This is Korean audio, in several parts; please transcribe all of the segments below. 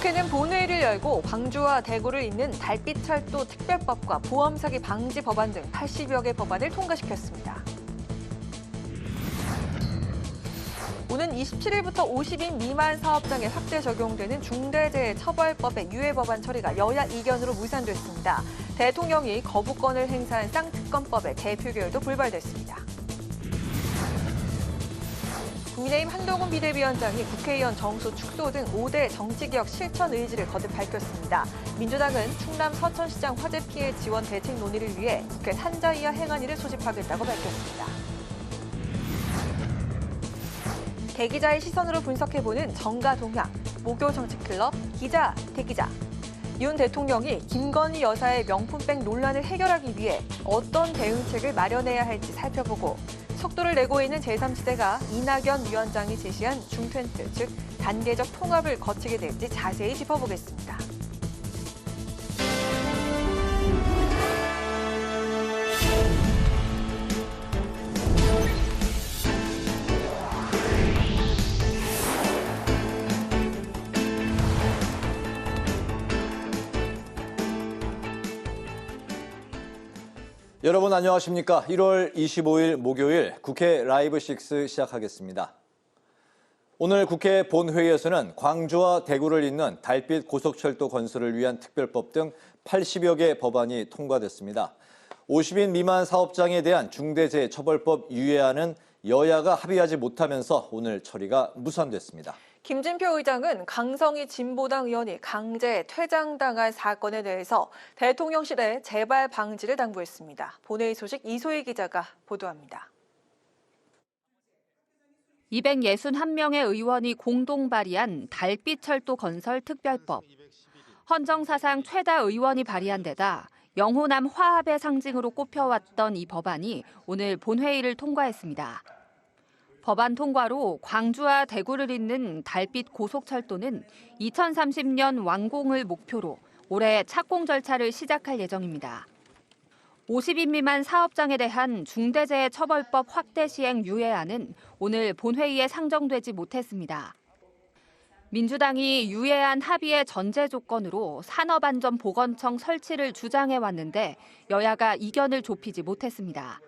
국회는 본회의를 열고 광주와 대구를 잇는 달빛철도 특별법과 보험사기 방지 법안 등 80여 개 법안을 통과시켰습니다. 오는 27일부터 50인 미만 사업장에 확대 적용되는 중대재해처벌법의 유예 법안 처리가 여야 이견으로 무산됐습니다. 대통령이 거부권을 행사한 쌍특검법의 재표결도 불발됐습니다. 국민의힘 한동훈 비대위원장이 국회의원 정수 축소 등 5대 정치개혁 실천 의지를 거듭 밝혔습니다. 민주당은 충남 서천시장 화재 피해 지원 대책 논의를 위해 국회 산자 이하 행안위를 소집하겠다고 밝혔습니다. 대기자의 시선으로 분석해보는 정가 동향, 모교 정치클럽, 기자, 대기자. 윤 대통령이 김건희 여사의 명품백 논란을 해결하기 위해 어떤 대응책을 마련해야 할지 살펴보고 속도를 내고 있는 제3지대가 이낙연 위원장이 제시한 중텐트, 즉 단계적 통합을 거치게 될지 자세히 짚어보겠습니다. 여러분 안녕하십니까? 1월 25일 목요일 국회 라이브 6 시작하겠습니다. 오늘 국회 본회의에서는 광주와 대구를 잇는 달빛 고속철도 건설을 위한 특별법 등 80여 개 법안이 통과됐습니다. 50인 미만 사업장에 대한 중대재해처벌법 유예안은 여야가 합의하지 못하면서 오늘 처리가 무산됐습니다. 김진표 의장은 강성희 진보당 의원이 강제 퇴장당한 사건에 대해서 대통령실에 재발 방지를 당부했습니다. 본회의 소식 이소희 기자가 보도합니다. 261명의 의원이 공동 발의한 달빛철도 건설 특별법. 헌정사상 최다 의원이 발의한 데다 영호남 화합의 상징으로 꼽혀왔던 이 법안이 오늘 본회의를 통과했습니다. 법안 통과로 광주와 대구를 잇는 달빛 고속철도는 2030년 완공을 목표로 올해 착공 절차를 시작할 예정입니다. 50인 미만 사업장에 대한 중대재해처벌법 확대 시행 유예안은 오늘 본회의에 상정되지 못했습니다. 민주당이 유예안 합의의 전제 조건으로 산업안전보건청 설치를 주장해왔는데 여야가 이견을 좁히지 못했습니다.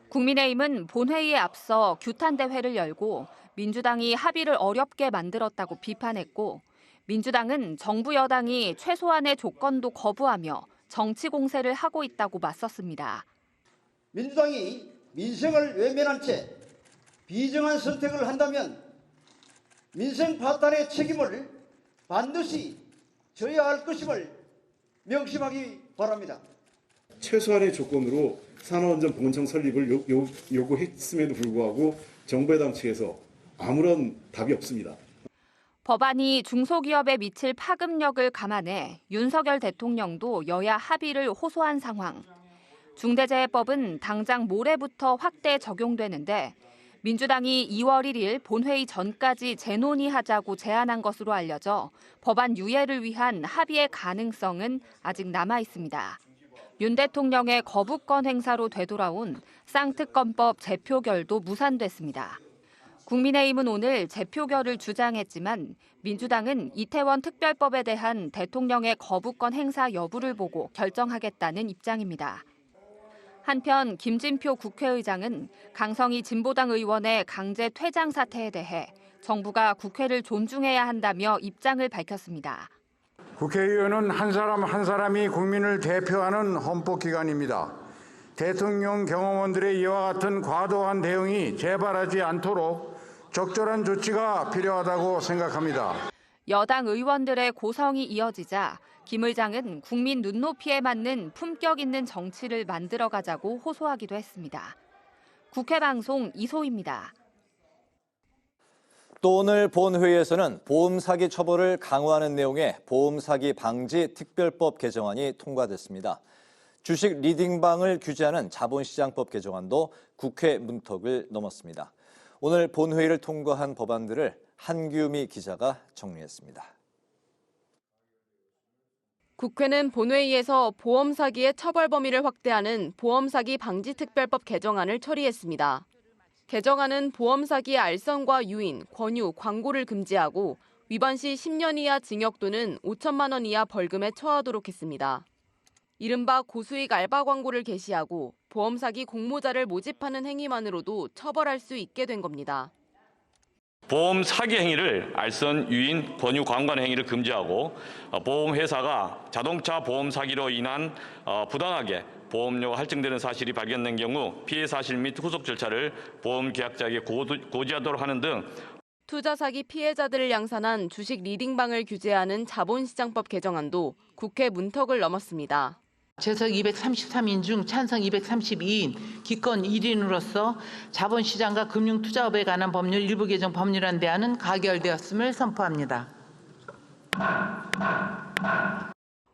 국민의힘은 본회의에 앞서 규탄대회를 열고 민주당이 합의를 어렵게 만들었다고 비판했고 민주당은 정부 여당이 최소한의 조건도 거부하며 정치 공세를 하고 있다고 맞섰습니다. 민주당이 민생을 외면한 채 비정한 선택을 한다면 민생 파탄의 책임을 반드시 져야 할 것임을 명심하기 바랍니다. 최소한의 조건으로 산업안전보건청 설립을 요구했음에도 불구하고 정부 여당 측에서 아무런 답이 없습니다. 법안이 중소기업에 미칠 파급력을 감안해 윤석열 대통령도 여야 합의를 호소한 상황. 중대재해법은 당장 모레부터 확대 적용되는데 민주당이 2월 1일 본회의 전까지 재논의하자고 제안한 것으로 알려져 법안 유예를 위한 합의의 가능성은 아직 남아 있습니다. 윤 대통령의 거부권 행사로 되돌아온 쌍특검법 재표결도 무산됐습니다. 국민의힘은 오늘 재표결을 주장했지만 민주당은 이태원 특별법에 대한 대통령의 거부권 행사 여부를 보고 결정하겠다는 입장입니다. 한편 김진표 국회의장은 강성희 진보당 의원의 강제 퇴장 사태에 대해 정부가 국회를 존중해야 한다며 입장을 밝혔습니다. 국회의원은 한 사람 한 사람이 국민을 대표하는 헌법기관입니다. 대통령 경호원들의 이와 같은 과도한 대응이 재발하지 않도록 적절한 조치가 필요하다고 생각합니다. 여당 의원들의 고성이 이어지자 김 의장은 국민 눈높이에 맞는 품격 있는 정치를 만들어가자고 호소하기도 했습니다. 국회 방송 이소희입니다. 또 오늘 본회의에서는 보험사기 처벌을 강화하는 내용의 보험사기 방지 특별법 개정안이 통과됐습니다. 주식 리딩방을 규제하는 자본시장법 개정안도 국회 문턱을 넘었습니다. 오늘 본회의를 통과한 법안들을 한규미 기자가 정리했습니다. 국회는 본회의에서 보험사기의 처벌 범위를 확대하는 보험사기 방지특별법 개정안을 처리했습니다. 개정안은 보험사기의 알선과 유인, 권유, 광고를 금지하고 위반 시 10년 이하 징역 또는 5천만 원 이하 벌금에 처하도록 했습니다. 이른바 고수익 알바 광고를 게시하고 보험 사기 공모자를 모집하는 행위만으로도 처벌할 수 있게 된 겁니다. 보험 사기 행위를 알선, 유인, 권유, 광고하는 행위를 금지하고 보험회사가 자동차 보험 사기로 인한 부당하게 보험료가 할증되는 사실이 발견된 경우 피해 사실 및 후속 절차를 보험 계약자에게 고지하도록 하는 등 투자 사기 피해자들을 양산한 주식 리딩방을 규제하는 자본시장법 개정안도 국회 문턱을 넘었습니다. 재석 233인 중 찬성 232인, 기권 1인으로서 자본시장과 금융투자업에 관한 법률 일부 개정 법률안 대안은 가결되었음을 선포합니다.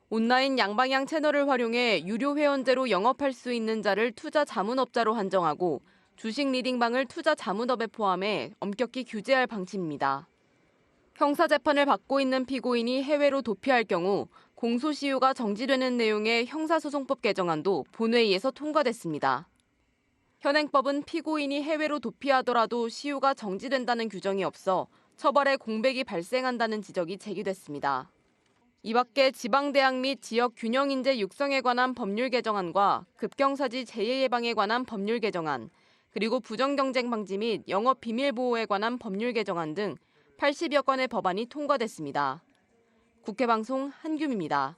온라인 양방향 채널을 활용해 유료 회원제로 영업할 수 있는 자를 투자 자문업자로 한정하고 주식 리딩방을 투자 자문업에 포함해 엄격히 규제할 방침입니다. 형사재판을 받고 있는 피고인이 해외로 도피할 경우 공소시효가 정지되는 내용의 형사소송법 개정안도 본회의에서 통과됐습니다. 현행법은 피고인이 해외로 도피하더라도 시효가 정지된다는 규정이 없어 처벌에 공백이 발생한다는 지적이 제기됐습니다. 이 밖에 지방대학 및 지역 균형인재 육성에 관한 법률 개정안과 급경사지 재해 예방에 관한 법률 개정안, 그리고 부정경쟁 방지 및 영업 비밀 보호에 관한 법률 개정안 등 80여 건의 법안이 통과됐습니다. 국회방송 한규미입니다.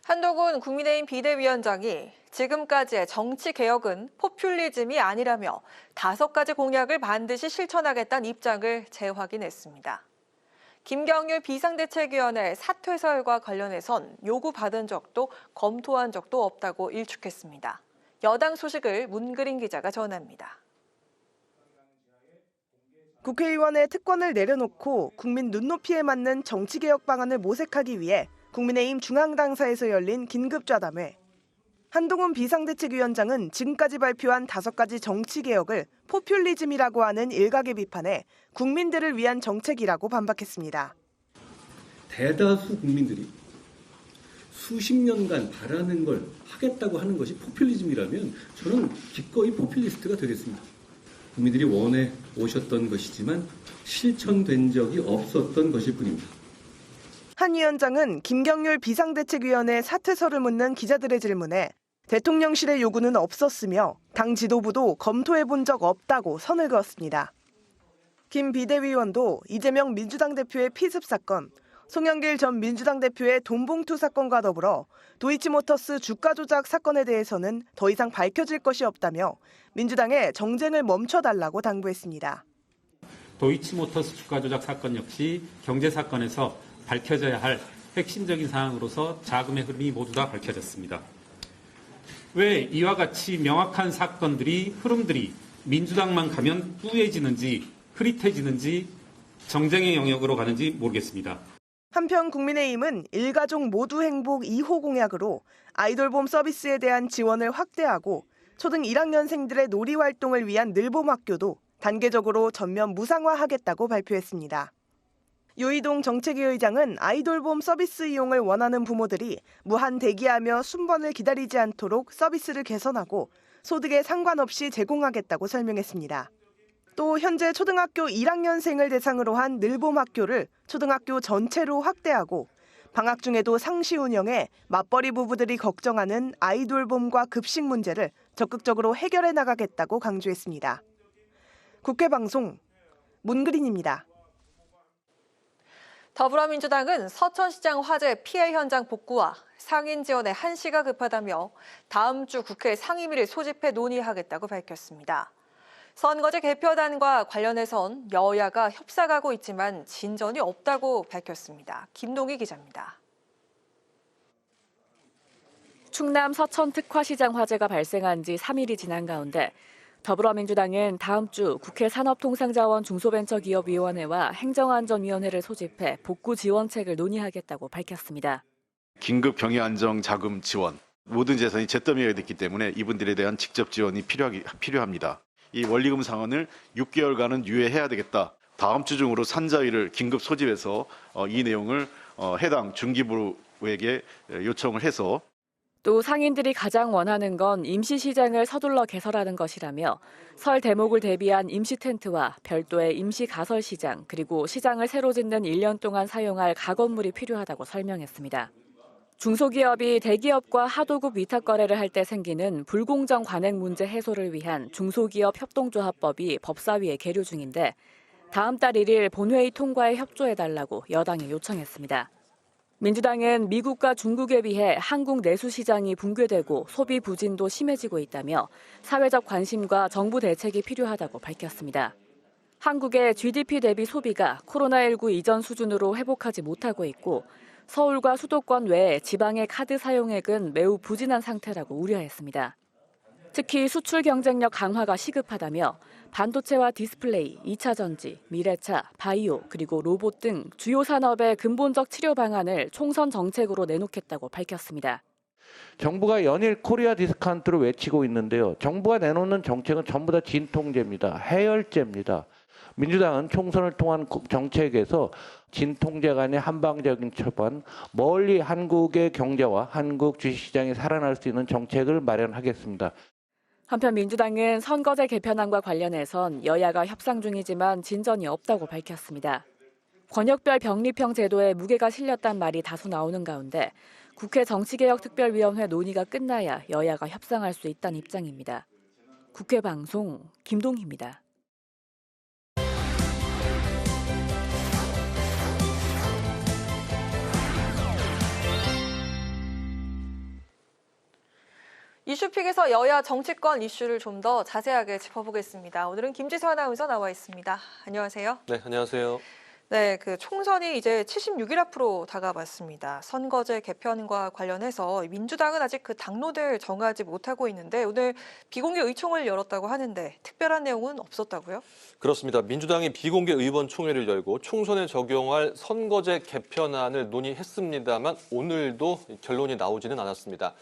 한동훈 국민의힘 비대위원장이 지금까지의 정치개혁은 포퓰리즘이 아니라며 5가지 공약을 반드시 실천하겠다는 입장을 재확인했습니다. 김경률 비상대책위원회 사퇴설과 관련해선 요구받은 적도 검토한 적도 없다고 일축했습니다. 여당 소식을 문그린 기자가 전합니다. 국회의원의 특권을 내려놓고 국민 눈높이에 맞는 정치개혁 방안을 모색하기 위해 국민의힘 중앙당사에서 열린 긴급좌담회. 한동훈 비상대책위원장은 지금까지 발표한 5가지 정치개혁을 포퓰리즘이라고 하는 일각의 비판에 국민들을 위한 정책이라고 반박했습니다. 대다수 국민들이 수십 년간 바라는 걸 하겠다고 하는 것이 포퓰리즘이라면 저는 기꺼이 포퓰리스트가 되겠습니다. 국민들이 원해 오셨던 것이지만 실천된 적이 없었던 것일 뿐입니다. 한 위원장은 김경률 비상대책위원회 사퇴설을 묻는 기자들의 질문에 대통령실의 요구는 없었으며 당 지도부도 검토해본 적 없다고 선을 그었습니다. 김 비대위원도 이재명 민주당 대표의 피습 사건, 송영길 전 민주당 대표의 돈봉투 사건과 더불어 도이치모터스 주가 조작 사건에 대해서는 더 이상 밝혀질 것이 없다며 민주당에 정쟁을 멈춰달라고 당부했습니다. 도이치모터스 주가 조작 사건 역시 경제 사건에서 밝혀져야 할 핵심적인 사항으로서 자금의 흐름이 모두 다 밝혀졌습니다. 왜 이와 같이 명확한 사건들이, 흐름들이 민주당만 가면 뿌얘지는지 흐릿해지는지 정쟁의 영역으로 가는지 모르겠습니다. 한편 국민의힘은 일가족 모두 행복 2호 공약으로 아이돌봄 서비스에 대한 지원을 확대하고 초등 1학년생들의 놀이활동을 위한 늘봄학교도 단계적으로 전면 무상화하겠다고 발표했습니다. 유이동 정책위 의장은 아이돌봄 서비스 이용을 원하는 부모들이 무한 대기하며 순번을 기다리지 않도록 서비스를 개선하고 소득에 상관없이 제공하겠다고 설명했습니다. 또 현재 초등학교 1학년생을 대상으로 한 늘봄학교를 초등학교 전체로 확대하고 방학 중에도 상시 운영해 맞벌이 부부들이 걱정하는 아이돌봄과 급식 문제를 적극적으로 해결해 나가겠다고 강조했습니다. 국회방송 문그린입니다. 더불어민주당은 서천시장 화재 피해 현장 복구와 상인 지원에 한시가 급하다며 다음 주 국회 상임위를 소집해 논의하겠다고 밝혔습니다. 선거제 개표단과 관련해선 여야가 협상하고 있지만 진전이 없다고 밝혔습니다. 김동희 기자입니다. 충남 서천 특화시장 화재가 발생한 지 3일이 지난 가운데 더불어민주당은 다음 주 국회 산업통상자원 중소벤처기업위원회와 행정안전위원회를 소집해 복구 지원책을 논의하겠다고 밝혔습니다. 긴급 경영안정 자금 지원, 모든 재산이 잿더미가 됐기 때문에 이분들에 대한 직접 지원이 필요합니다. 이 원리금 상환을 6개월간은 유예해야 되겠다. 다음 주 중으로 산자위를 긴급 소집해서 이 내용을 해당 중기부에게 요청을 해서 또 상인들이 가장 원하는 건 임시시장을 서둘러 개설하는 것이라며 설 대목을 대비한 임시 텐트와 별도의 임시 가설시장 그리고 시장을 새로 짓는 1년 동안 사용할 가건물이 필요하다고 설명했습니다. 중소기업이 대기업과 하도급 위탁 거래를 할 때 생기는 불공정 관행 문제 해소를 위한 중소기업 협동조합법이 법사위에 계류 중인데 다음 달 1일 본회의 통과에 협조해달라고 여당이 요청했습니다. 민주당은 미국과 중국에 비해 한국 내수 시장이 붕괴되고 소비 부진도 심해지고 있다며 사회적 관심과 정부 대책이 필요하다고 밝혔습니다. 한국의 GDP 대비 소비가 코로나19 이전 수준으로 회복하지 못하고 있고 서울과 수도권 외 지방의 카드 사용액은 매우 부진한 상태라고 우려했습니다. 특히 수출 경쟁력 강화가 시급하다며 반도체와 디스플레이, 2차 전지, 미래차, 바이오, 그리고 로봇 등 주요 산업의 근본적 치료 방안을 총선 정책으로 내놓겠다고 밝혔습니다. 정부가 연일 코리아 디스카운트를 외치고 있는데요. 정부가 내놓는 정책은 전부 다 진통제입니다. 해열제입니다. 민주당은 총선을 통한 정책에서 진통제 간의 한방적인 처방, 멀리 한국의 경제와 한국 주식시장이 살아날 수 있는 정책을 마련하겠습니다. 한편 민주당은 선거제 개편안과 관련해선 여야가 협상 중이지만 진전이 없다고 밝혔습니다. 권역별 병립형 제도에 무게가 실렸단 말이 다수 나오는 가운데 국회 정치개혁특별위원회 논의가 끝나야 여야가 협상할 수 있다는 입장입니다. 국회 방송 김동희입니다. 이슈픽에서 여야 정치권 이슈를 좀 더 자세하게 짚어보겠습니다. 오늘은 김지수 아나운서 나와 있습니다. 안녕하세요. 네, 안녕하세요. 네, 총선이 이제 76일 앞으로 다가왔습니다. 선거제 개편과 관련해서 민주당은 아직 그 당론을 정하지 못하고 있는데 오늘 비공개 의총을 열었다고 하는데 특별한 내용은 없었다고요? 그렇습니다. 민주당이 비공개 의원총회를 열고 총선에 적용할 선거제 개편안을 논의했습니다만 오늘도 결론이 나오지는 않았습니다.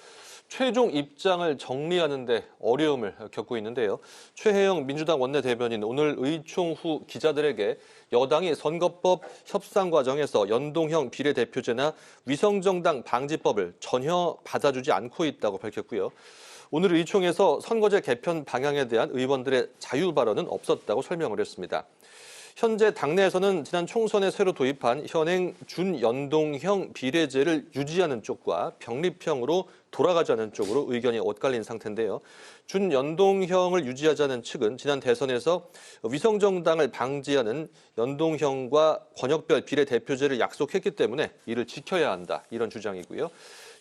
최종 입장을 정리하는 데 어려움을 겪고 있는데요. 최혜영 민주당 원내대변인 오늘 의총 후 기자들에게 여당이 선거법 협상 과정에서 연동형 비례대표제나 위성정당 방지법을 전혀 받아주지 않고 있다고 밝혔고요. 오늘 의총에서 선거제 개편 방향에 대한 의원들의 자유 발언은 없었다고 설명을 했습니다. 현재 당내에서는 지난 총선에 새로 도입한 현행 준연동형 비례제를 유지하는 쪽과 병립형으로 돌아가자는 쪽으로 의견이 엇갈린 상태인데요. 준연동형을 유지하자는 측은 지난 대선에서 위성정당을 방지하는 연동형과 권역별 비례대표제를 약속했기 때문에 이를 지켜야 한다, 이런 주장이고요.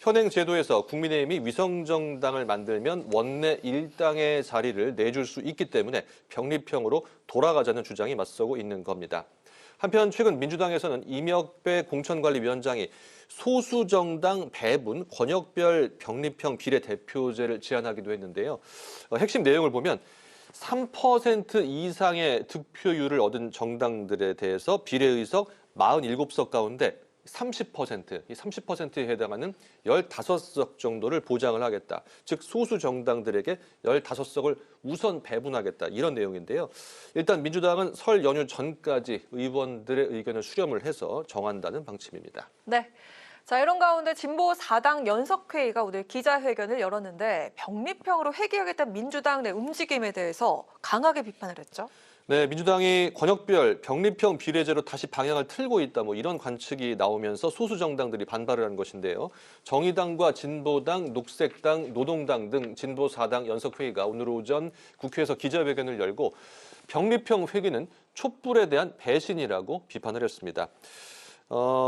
현행 제도에서 국민의힘이 위성정당을 만들면 원내 일당의 자리를 내줄 수 있기 때문에 병립형으로 돌아가자는 주장이 맞서고 있는 겁니다. 한편 최근 민주당에서는 이명배 공천관리위원장이 소수정당 배분 권역별 병립형 비례대표제를 제안하기도 했는데요. 핵심 내용을 보면 3% 이상의 득표율을 얻은 정당들에 대해서 비례의석 47석 가운데 30%, 이 30%에 해당하는 15석 정도를 보장을 하겠다. 즉 소수 정당들에게 15석을 우선 배분하겠다. 이런 내용인데요. 일단 민주당은 설 연휴 전까지 의원들의 의견을 수렴을 해서 정한다는 방침입니다. 네. 자, 이런 가운데 진보 4당 연석회의가 오늘 기자회견을 열었는데 병립형으로 회귀하겠다는 민주당 내 움직임에 대해서 강하게 비판을 했죠. 네, 민주당이 권역별 병립형 비례제로 다시 방향을 틀고 있다, 이런 관측이 나오면서 소수 정당들이 반발을 한 것인데요. 정의당과 진보당, 녹색당, 노동당 등 진보 4당 연석회의가 오늘 오전 국회에서 기자회견을 열고 병립형 회귀는 촛불에 대한 배신이라고 비판을 했습니다.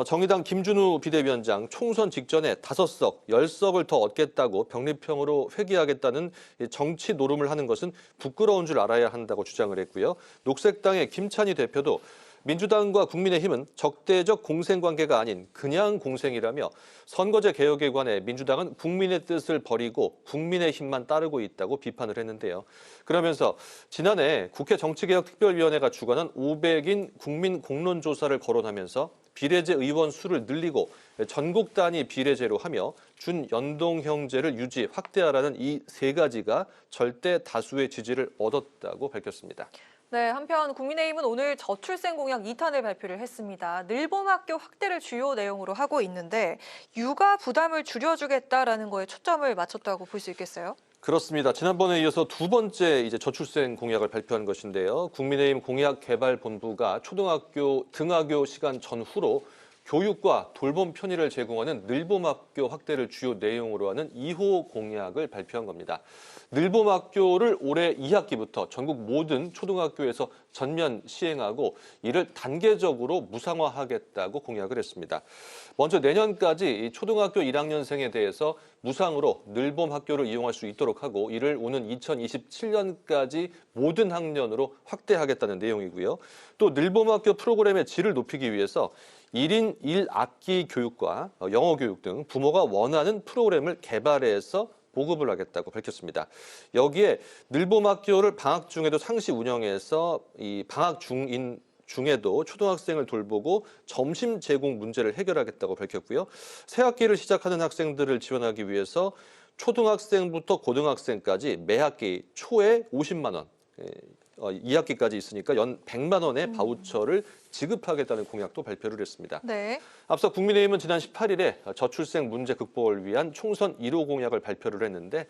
정의당 김준우 비대위원장 총선 직전에 5석, 10석을 더 얻겠다고 병립형으로 회귀하겠다는 정치 노름을 하는 것은 부끄러운 줄 알아야 한다고 주장을 했고요. 녹색당의 김찬희 대표도 민주당과 국민의힘은 적대적 공생관계가 아닌 그냥 공생이라며 선거제 개혁에 관해 민주당은 국민의 뜻을 버리고 국민의힘만 따르고 있다고 비판을 했는데요. 그러면서 지난해 국회 정치개혁특별위원회가 주관한 500인 국민 공론조사를 거론하면서 비례제 의원 수를 늘리고 전국 단위 비례제로 하며 준연동형제를 유지, 확대하라는 이 세 가지가 절대 다수의 지지를 얻었다고 밝혔습니다. 네, 한편 국민의힘은 오늘 저출생 공약 2탄을 발표를 했습니다. 늘봄학교 확대를 주요 내용으로 하고 있는데 육아 부담을 줄여주겠다라는 거에 초점을 맞췄다고 볼 수 있겠어요? 그렇습니다. 지난번에 이어서 두 번째 저출생 공약을 발표한 것인데요. 국민의힘 공약개발본부가 초등학교 등하교 시간 전후로 교육과 돌봄 편의를 제공하는 늘봄학교 확대를 주요 내용으로 하는 2호 공약을 발표한 겁니다. 늘봄학교를 올해 2학기부터 전국 모든 초등학교에서 전면 시행하고 이를 단계적으로 무상화하겠다고 공약을 했습니다. 먼저 내년까지 초등학교 1학년생에 대해서 무상으로 늘봄학교를 이용할 수 있도록 하고 이를 오는 2027년까지 모든 학년으로 확대하겠다는 내용이고요. 또 늘봄학교 프로그램의 질을 높이기 위해서 1인 1악기 교육과 영어 교육 등 부모가 원하는 프로그램을 개발해서 보급을 하겠다고 밝혔습니다. 여기에 늘봄학교를 방학 중에도 상시 운영해서 이 방학 중에도 초등학생을 돌보고 점심 제공 문제를 해결하겠다고 밝혔고요. 새 학기를 시작하는 학생들을 지원하기 위해서 초등학생부터 고등학생까지 매 학기 초에 50만 원, 2학기까지 있으니까 연 100만 원의 바우처를 지급하겠다는 공약도 발표를 했습니다. 네. 앞서 국민의힘은 지난 18일에 저출생 문제 극복을 위한 총선 1호 공약을 발표를 했는데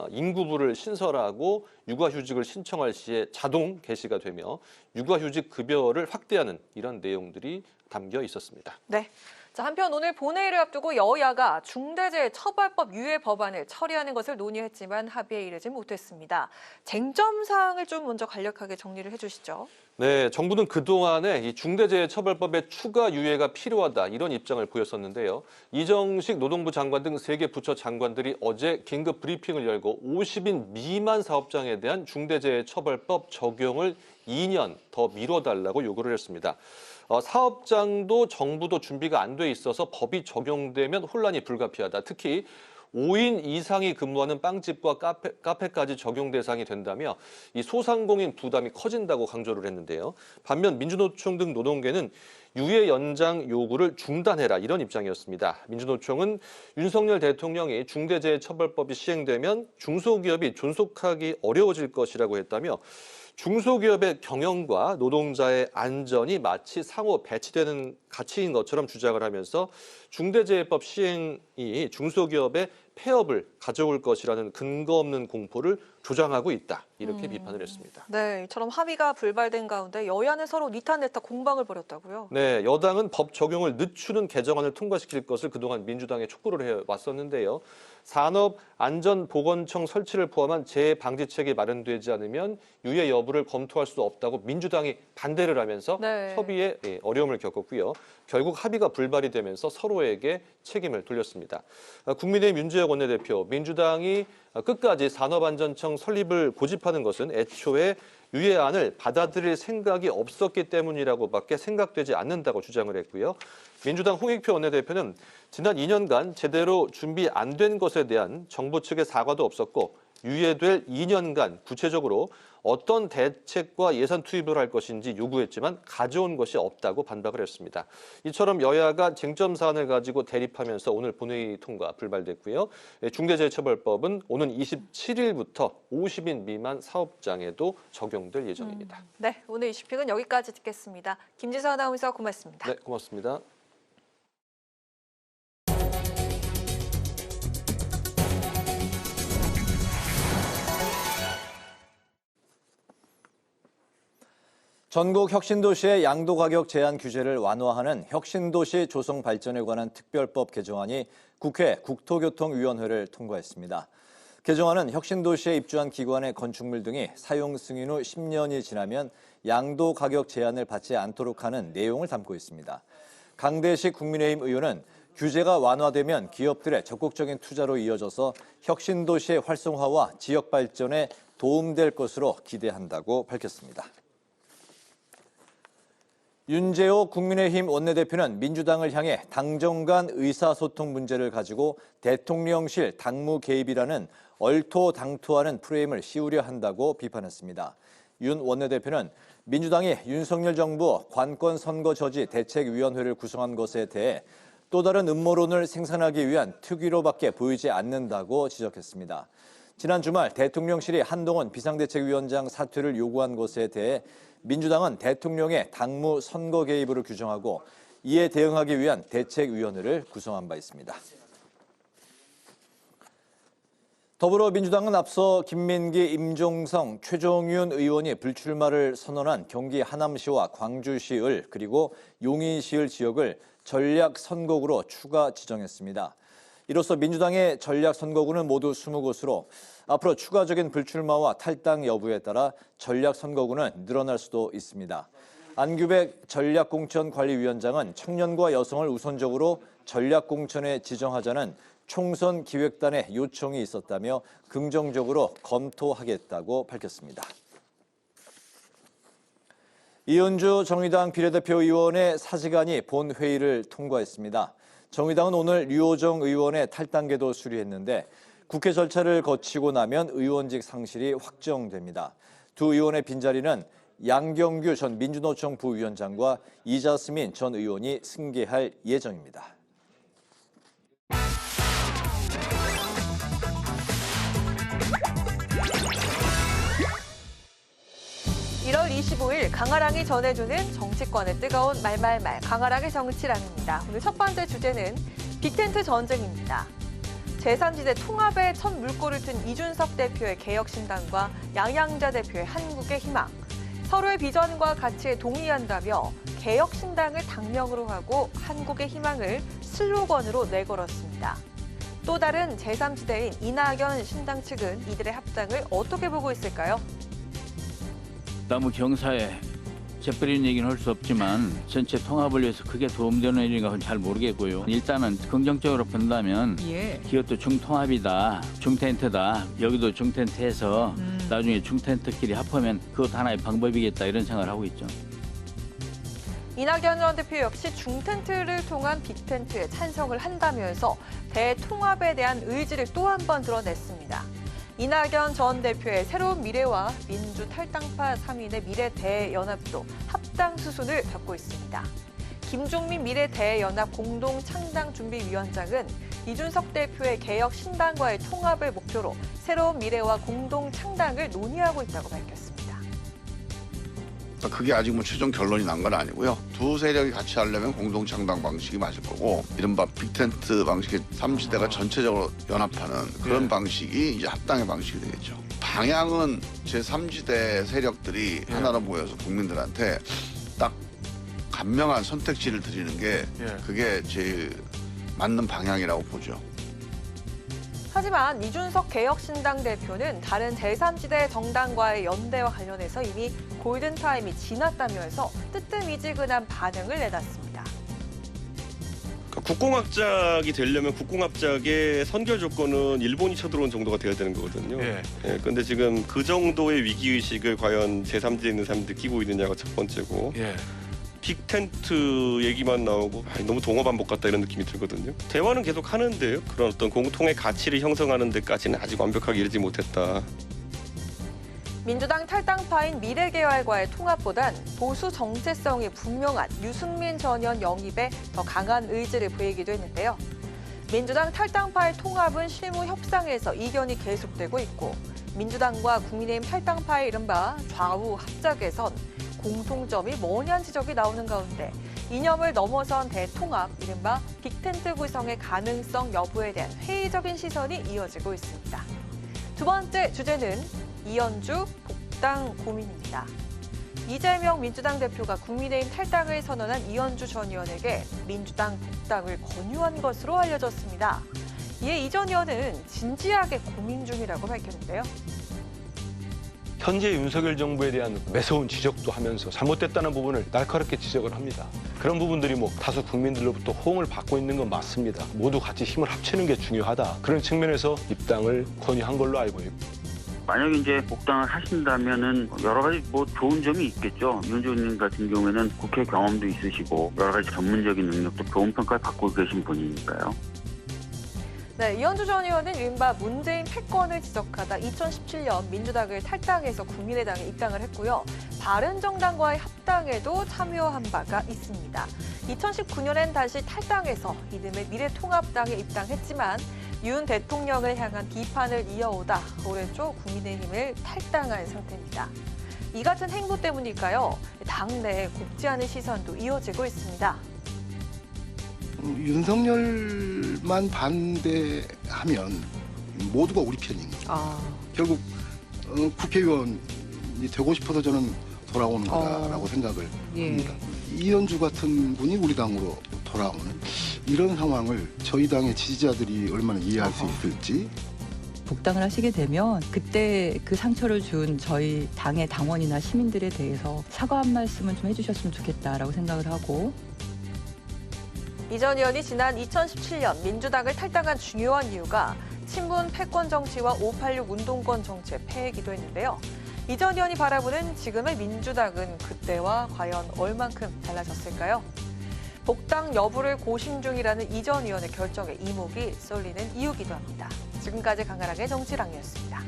인구부를 신설하고 육아휴직을 신청할 시에 자동 개시가 되며 육아휴직 급여를 확대하는 이런 내용들이 담겨 있었습니다. 네. 자, 한편 오늘 본회의를 앞두고 여야가 중대재해처벌법 유예 법안을 처리하는 것을 논의했지만 합의에 이르지 못했습니다. 쟁점 사항을 좀 먼저 간략하게 정리를 해주시죠. 네, 정부는 그동안에 이 중대재해처벌법의 추가 유예가 필요하다 이런 입장을 보였었는데요. 이정식 노동부 장관 등 3개 부처 장관들이 어제 긴급 브리핑을 열고 50인 미만 사업장에 대한 중대재해처벌법 적용을 2년 더 미뤄달라고 요구를 했습니다. 사업장도 정부도 준비가 안 돼 있어서 법이 적용되면 혼란이 불가피하다. 특히 5인 이상이 근무하는 빵집과 카페까지 적용 대상이 된다며 이 소상공인 부담이 커진다고 강조를 했는데요. 반면 민주노총 등 노동계는 유예 연장 요구를 중단해라 이런 입장이었습니다. 민주노총은 윤석열 대통령이 중대재해처벌법이 시행되면 중소기업이 존속하기 어려워질 것이라고 했다며 중소기업의 경영과 노동자의 안전이 마치 상호 배치되는 가치인 것처럼 주장을 하면서 중대재해법 시행이 중소기업의 폐업을 가져올 것이라는 근거 없는 공포를 조장하고 있다. 이렇게 비판을 했습니다. 네, 이처럼 합의가 불발된 가운데 여야는 서로 니탄내타 공방을 벌였다고요? 네, 여당은 법 적용을 늦추는 개정안을 통과시킬 것을 그동안 민주당에 촉구를 해왔었는데요. 산업안전보건청 설치를 포함한 재해 방지책이 마련되지 않으면 유예 여부를 검토할 수 없다고 민주당이 반대를 하면서 협의에 어려움을 겪었고요. 결국 합의가 불발이 되면서 서로에게 책임을 돌렸습니다. 국민의힘 윤재혁 원내대표, 민주당이 끝까지 산업안전청 설립을 고집하는 것은 애초에 유예안을 받아들일 생각이 없었기 때문이라고밖에 생각되지 않는다고 주장을 했고요. 민주당 홍익표 원내대표는 지난 2년간 제대로 준비 안 된 것에 대한 정부 측의 사과도 없었고 유예될 2년간 구체적으로 어떤 대책과 예산 투입을 할 것인지 요구했지만 가져온 것이 없다고 반박을 했습니다. 이처럼 여야가 쟁점 사안을 가지고 대립하면서 오늘 본회의 통과 불발됐고요. 중대재해처벌법은 오는 27일부터 50인 미만 사업장에도 적용될 예정입니다. 네, 오늘 이슈픽은 여기까지 듣겠습니다. 김지수 아나운서 고맙습니다. 네, 고맙습니다. 전국 혁신도시의 양도 가격 제한 규제를 완화하는 혁신도시 조성 발전에 관한 특별법 개정안이 국회 국토교통위원회를 통과했습니다. 개정안은 혁신도시에 입주한 기관의 건축물 등이 사용 승인 후 10년이 지나면 양도 가격 제한을 받지 않도록 하는 내용을 담고 있습니다. 강대식 국민의힘 의원은 규제가 완화되면 기업들의 적극적인 투자로 이어져서 혁신도시의 활성화와 지역 발전에 도움될 것으로 기대한다고 밝혔습니다. 윤재호 국민의힘 원내대표는 민주당을 향해 당정 간 의사소통 문제를 가지고 대통령실 당무 개입이라는 얼토당토하는 프레임을 씌우려 한다고 비판했습니다. 윤 원내대표는 민주당이 윤석열 정부 관권 선거 저지 대책위원회를 구성한 것에 대해 또 다른 음모론을 생산하기 위한 특위로밖에 보이지 않는다고 지적했습니다. 지난 주말 대통령실이 한동훈 비상대책위원장 사퇴를 요구한 것에 대해 민주당은 대통령의 당무 선거 개입으로 규정하고 이에 대응하기 위한 대책위원회를 구성한 바 있습니다. 더불어민주당은 앞서 김민기, 임종성, 최종윤 의원이 불출마를 선언한 경기 하남시와 광주시을 그리고 용인시을 지역을 전략선거구로 추가 지정했습니다. 이로써 민주당의 전략선거구는 모두 20곳으로 앞으로 추가적인 불출마와 탈당 여부에 따라 전략선거구는 늘어날 수도 있습니다. 안규백 전략공천관리위원장은 청년과 여성을 우선적으로 전략공천에 지정하자는 총선 기획단의 요청이 있었다며 긍정적으로 검토하겠다고 밝혔습니다. 이현주 정의당 비례대표 의원의 사직안이 본회의를 통과했습니다. 정의당은 오늘 류호정 의원의 탈당계도 수리했는데 국회 절차를 거치고 나면 의원직 상실이 확정됩니다. 두 의원의 빈자리는 양경규 전 민주노총 부위원장과 이자스민 전 의원이 승계할 예정입니다. 1월 25일 강아랑이 전해주는 정치권의 뜨거운 말말말 강아랑의 정치랑입니다. 오늘 첫 번째 주제는 빅텐트 전쟁입니다. 제3지대 통합의 첫 물꼬를 튼 이준석 대표의 개혁신당과 양양자 대표의 한국의 희망. 서로의 비전과 가치에 동의한다며 개혁신당을 당명으로 하고 한국의 희망을 슬로건으로 내걸었습니다. 또 다른 제3지대인 이낙연 신당 측은 이들의 합당을 어떻게 보고 있을까요? 너무 경사에 재뿌리는 얘기는 할 수 없지만 전체 통합을 위해서 크게 도움되는 일인가 잘 모르겠고요. 일단은 긍정적으로 본다면 기업도 중통합이다, 중텐트다. 여기도 중텐트해서 나중에 중텐트끼리 합하면 그것도 하나의 방법이겠다 이런 생각을 하고 있죠. 이낙연 전 대표 역시 중텐트를 통한 빅텐트에 찬성을 한다면서 대통합에 대한 의지를 또 한 번 드러냈습니다. 이낙연 전 대표의 새로운 미래와 민주 탈당파 3인의 미래대연합도 합당 수순을 밟고 있습니다. 김종민 미래대연합 공동창당준비위원장은 이준석 대표의 개혁신당과의 통합을 목표로 새로운 미래와 공동창당을 논의하고 있다고 밝혔습니다. 그게 아직 최종 결론이 난 건 아니고요. 두 세력이 같이 하려면 공동창당 방식이 맞을 거고 이른바 빅텐트 방식의 3지대가 전체적으로 연합하는 그런 방식이 이제 합당의 방식이 되겠죠. 방향은 제3지대 세력들이 하나로 모여서 국민들한테 딱 간명한 선택지를 드리는 게 그게 제일 맞는 방향이라고 보죠. 하지만 이준석 개혁신당 대표는 다른 제3지대 정당과의 연대와 관련해서 이미 골든타임이 지났다면서 뜨뜻미지근한 반응을 내놨습니다. 국공합작이 되려면 국공합작의 선결 조건은 일본이 쳐들어온 정도가 돼야 되는 거거든요. 그런데 지금 그 정도의 위기의식을 과연 제3지대에 있는 사람들이 끼고 있느냐가 첫 번째고 빅텐트 얘기만 나오고 너무 동어반복 같다 이런 느낌이 들거든요. 대화는 계속 하는데요. 그런 어떤 공통의 가치를 형성하는 데까지는 아직 완벽하게 이르지 못했다. 민주당 탈당파인 미래개혁과의 통합보단 보수 정체성이 분명한 유승민 전 의원 영입에 더 강한 의지를 보이기도 했는데요. 민주당 탈당파의 통합은 실무 협상에서 이견이 계속되고 있고 민주당과 국민의힘 탈당파의 이른바 좌우 합작에선 공통점이 뭐냐는 지적이 나오는 가운데 이념을 넘어선 대통합, 이른바 빅텐트 구성의 가능성 여부에 대한 회의적인 시선이 이어지고 있습니다. 두 번째 주제는 이현주 복당 고민입니다. 이재명 민주당 대표가 국민의힘 탈당을 선언한 이현주 전 의원에게 민주당 복당을 권유한 것으로 알려졌습니다. 이에 이 전 의원은 진지하게 고민 중이라고 밝혔는데요. 현재 윤석열 정부에 대한 매서운 지적도 하면서 잘못됐다는 부분을 날카롭게 지적을 합니다. 그런 부분들이 다수 국민들로부터 호응을 받고 있는 건 맞습니다. 모두 같이 힘을 합치는 게 중요하다. 그런 측면에서 입당을 권유한 걸로 알고 있고. 만약에 이제 복당을 하신다면은 여러 가지 좋은 점이 있겠죠. 이현주 의원님 같은 경우에는 국회 경험도 있으시고 여러 가지 전문적인 능력도 좋은 평가를 받고 계신 분이니까요. 네, 이현주 전 의원은 이른바 문재인 패권을 지적하다 2017년 민주당을 탈당해서 국민의당에 입당을 했고요. 바른정당과의 합당에도 참여한 바가 있습니다. 2019년엔 다시 탈당해서 이듬해 미래통합당에 입당했지만 윤 대통령을 향한 비판을 이어오다 올해 초 국민의힘을 탈당한 상태입니다. 이 같은 행보 때문일까요? 당내에 곱지 않은 시선도 이어지고 있습니다. 윤석열만 반대하면 모두가 우리 편인 거죠. 결국 국회의원이 되고 싶어서 저는 돌아오는 거다라고 생각을 합니다. 이현주 같은 분이 우리 당으로 돌아오는 이런 상황을 저희 당의 지지자들이 얼마나 이해할 수 있을지. 복당을 하시게 되면 그때 그 상처를 준 저희 당의 당원이나 시민들에 대해서 사과 한 말씀은 좀 해주셨으면 좋겠다라고 생각을 하고. 이 전 의원이 지난 2017년 민주당을 탈당한 중요한 이유가 친문 패권 정치와 586 운동권 정치의 패이기도 했는데요. 이 전 의원이 바라보는 지금의 민주당은 그때와 과연 얼만큼 달라졌을까요? 복당 여부를 고심 중이라는 이 전 의원의 결정에 이목이 쏠리는 이유기도 합니다. 지금까지 강하랑의 정치랑이었습니다.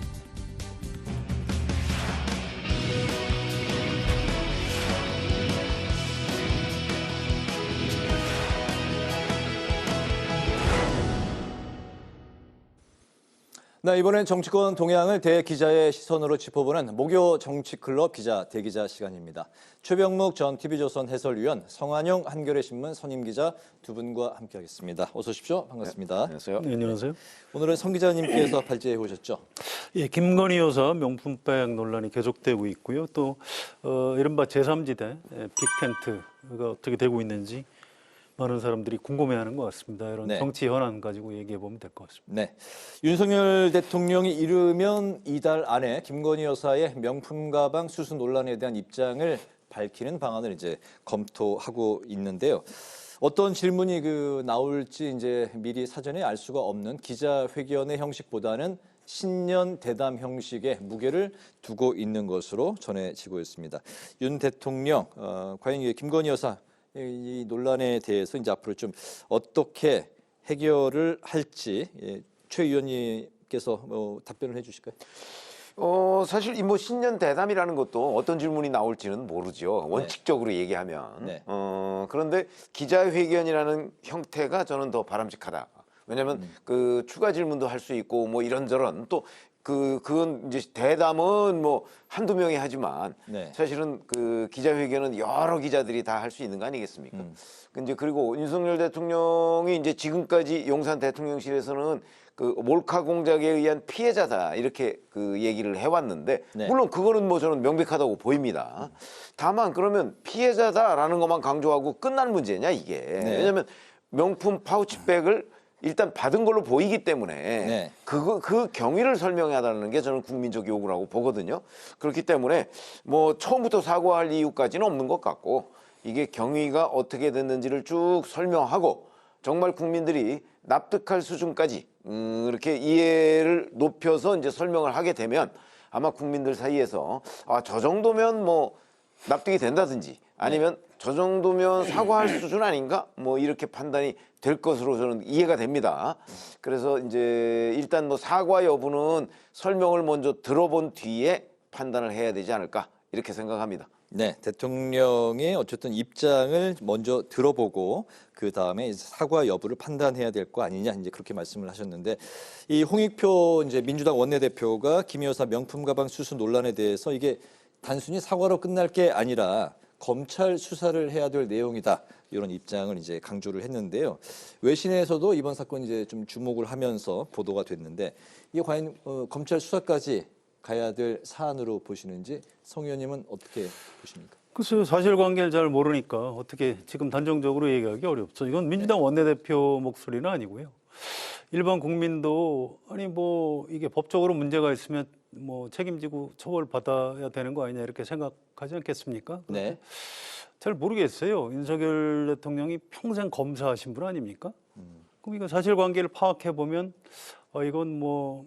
네, 이번엔 정치권 동향을 대기자의 시선으로 짚어보는 목요 정치클럽 기자 대기자 시간입니다. 최병묵 전 TV조선 해설위원, 성한용 한겨레신문 선임기자 두 분과 함께하겠습니다. 어서 오십시오. 반갑습니다. 네, 안녕하세요. 네, 안녕하세요. 오늘은 성 기자님께서 발제해 오셨죠? 예, 김건희 여사 명품백 논란이 계속되고 있고요. 또 이른바 제3지대 빅텐트가 어떻게 되고 있는지 많은 사람들이 궁금해하는 것 같습니다. 이런 네. 정치 현안 가지고 얘기해 보면 될 것 같습니다. 네, 윤석열 대통령이 이르면 이달 안에 김건희 여사의 명품 가방 수수 논란에 대한 입장을 밝히는 방안을 이제 검토하고 있는데요. 어떤 질문이 나올지 이제 미리 사전에 알 수가 없는 기자회견의 형식보다는 신년 대담 형식의 무게를 두고 있는 것으로 전해지고 있습니다. 윤 대통령, 과연 김건희 여사 이 논란에 대해서 이제 앞으로 좀 어떻게 해결을 할지 최 의원님께서 답변을 해주실까요? 사실 이 신년 대담이라는 것도 어떤 질문이 나올지는 모르죠. 원칙적으로 얘기하면. 네. 그런데 기자회견이라는 형태가 저는 더 바람직하다. 왜냐하면 그 추가 질문도 할 수 있고 뭐 이런저런 또 그건 이제 대담은 뭐 한두 명이 하지만 네. 사실은 그 기자회견은 여러 기자들이 다 할 수 있는 거 아니겠습니까? 이제 그리고 윤석열 대통령이 이제 지금까지 용산 대통령실에서는 그 몰카 공작에 의한 피해자다 이렇게 그 얘기를 해왔는데 네. 물론 그거는 뭐 저는 명백하다고 보입니다. 다만 그러면 피해자다라는 것만 강조하고 끝날 문제냐 이게. 네. 왜냐하면 명품 파우치백을 일단 받은 걸로 보이기 때문에 네. 그 경위를 설명해야 한다는 게 저는 국민적 요구라고 보거든요. 그렇기 때문에 뭐 처음부터 사과할 이유까지는 없는 것 같고 이게 경위가 어떻게 됐는지를 쭉 설명하고 정말 국민들이 납득할 수준까지 이렇게 이해를 높여서 이제 설명을 하게 되면 아마 국민들 사이에서 저 정도면 뭐 납득이 된다든지 아니면 저 정도면 사과할 수준 아닌가? 뭐 이렇게 판단이 될 것으로 저는 이해가 됩니다. 그래서 이제 일단 뭐 사과 여부는 설명을 먼저 들어본 뒤에 판단을 해야 되지 않을까 이렇게 생각합니다. 네, 대통령의 어쨌든 입장을 먼저 들어보고 그 다음에 사과 여부를 판단해야 될 거 아니냐 이제 그렇게 말씀을 하셨는데 이 홍익표 이제 민주당 원내대표가 김 여사 명품 가방 수수 논란에 대해서 이게 단순히 사과로 끝날 게 아니라 검찰 수사를 해야 될 내용이다 이런 입장을 이제 강조를 했는데요. 외신에서도 이번 사건 이제 좀 주목을 하면서 보도가 됐는데 이게 과연 검찰 수사까지 가야 될 사안으로 보시는지 성 의원님은 어떻게 보십니까? 글쎄요, 사실관계를 잘 모르니까 어떻게 지금 단정적으로 얘기하기 어렵죠. 이건 민주당 원내대표 목소리는 아니고요. 일반 국민도 아니 뭐 이게 법적으로 문제가 있으면 뭐 책임지고 처벌받아야 되는 거 아니냐 이렇게 생각하지 않겠습니까? 네. 잘 모르겠어요. 윤석열 대통령이 평생 검사하신 분 아닙니까? 그럼 이거 사실관계를 파악해 보면 이건 뭐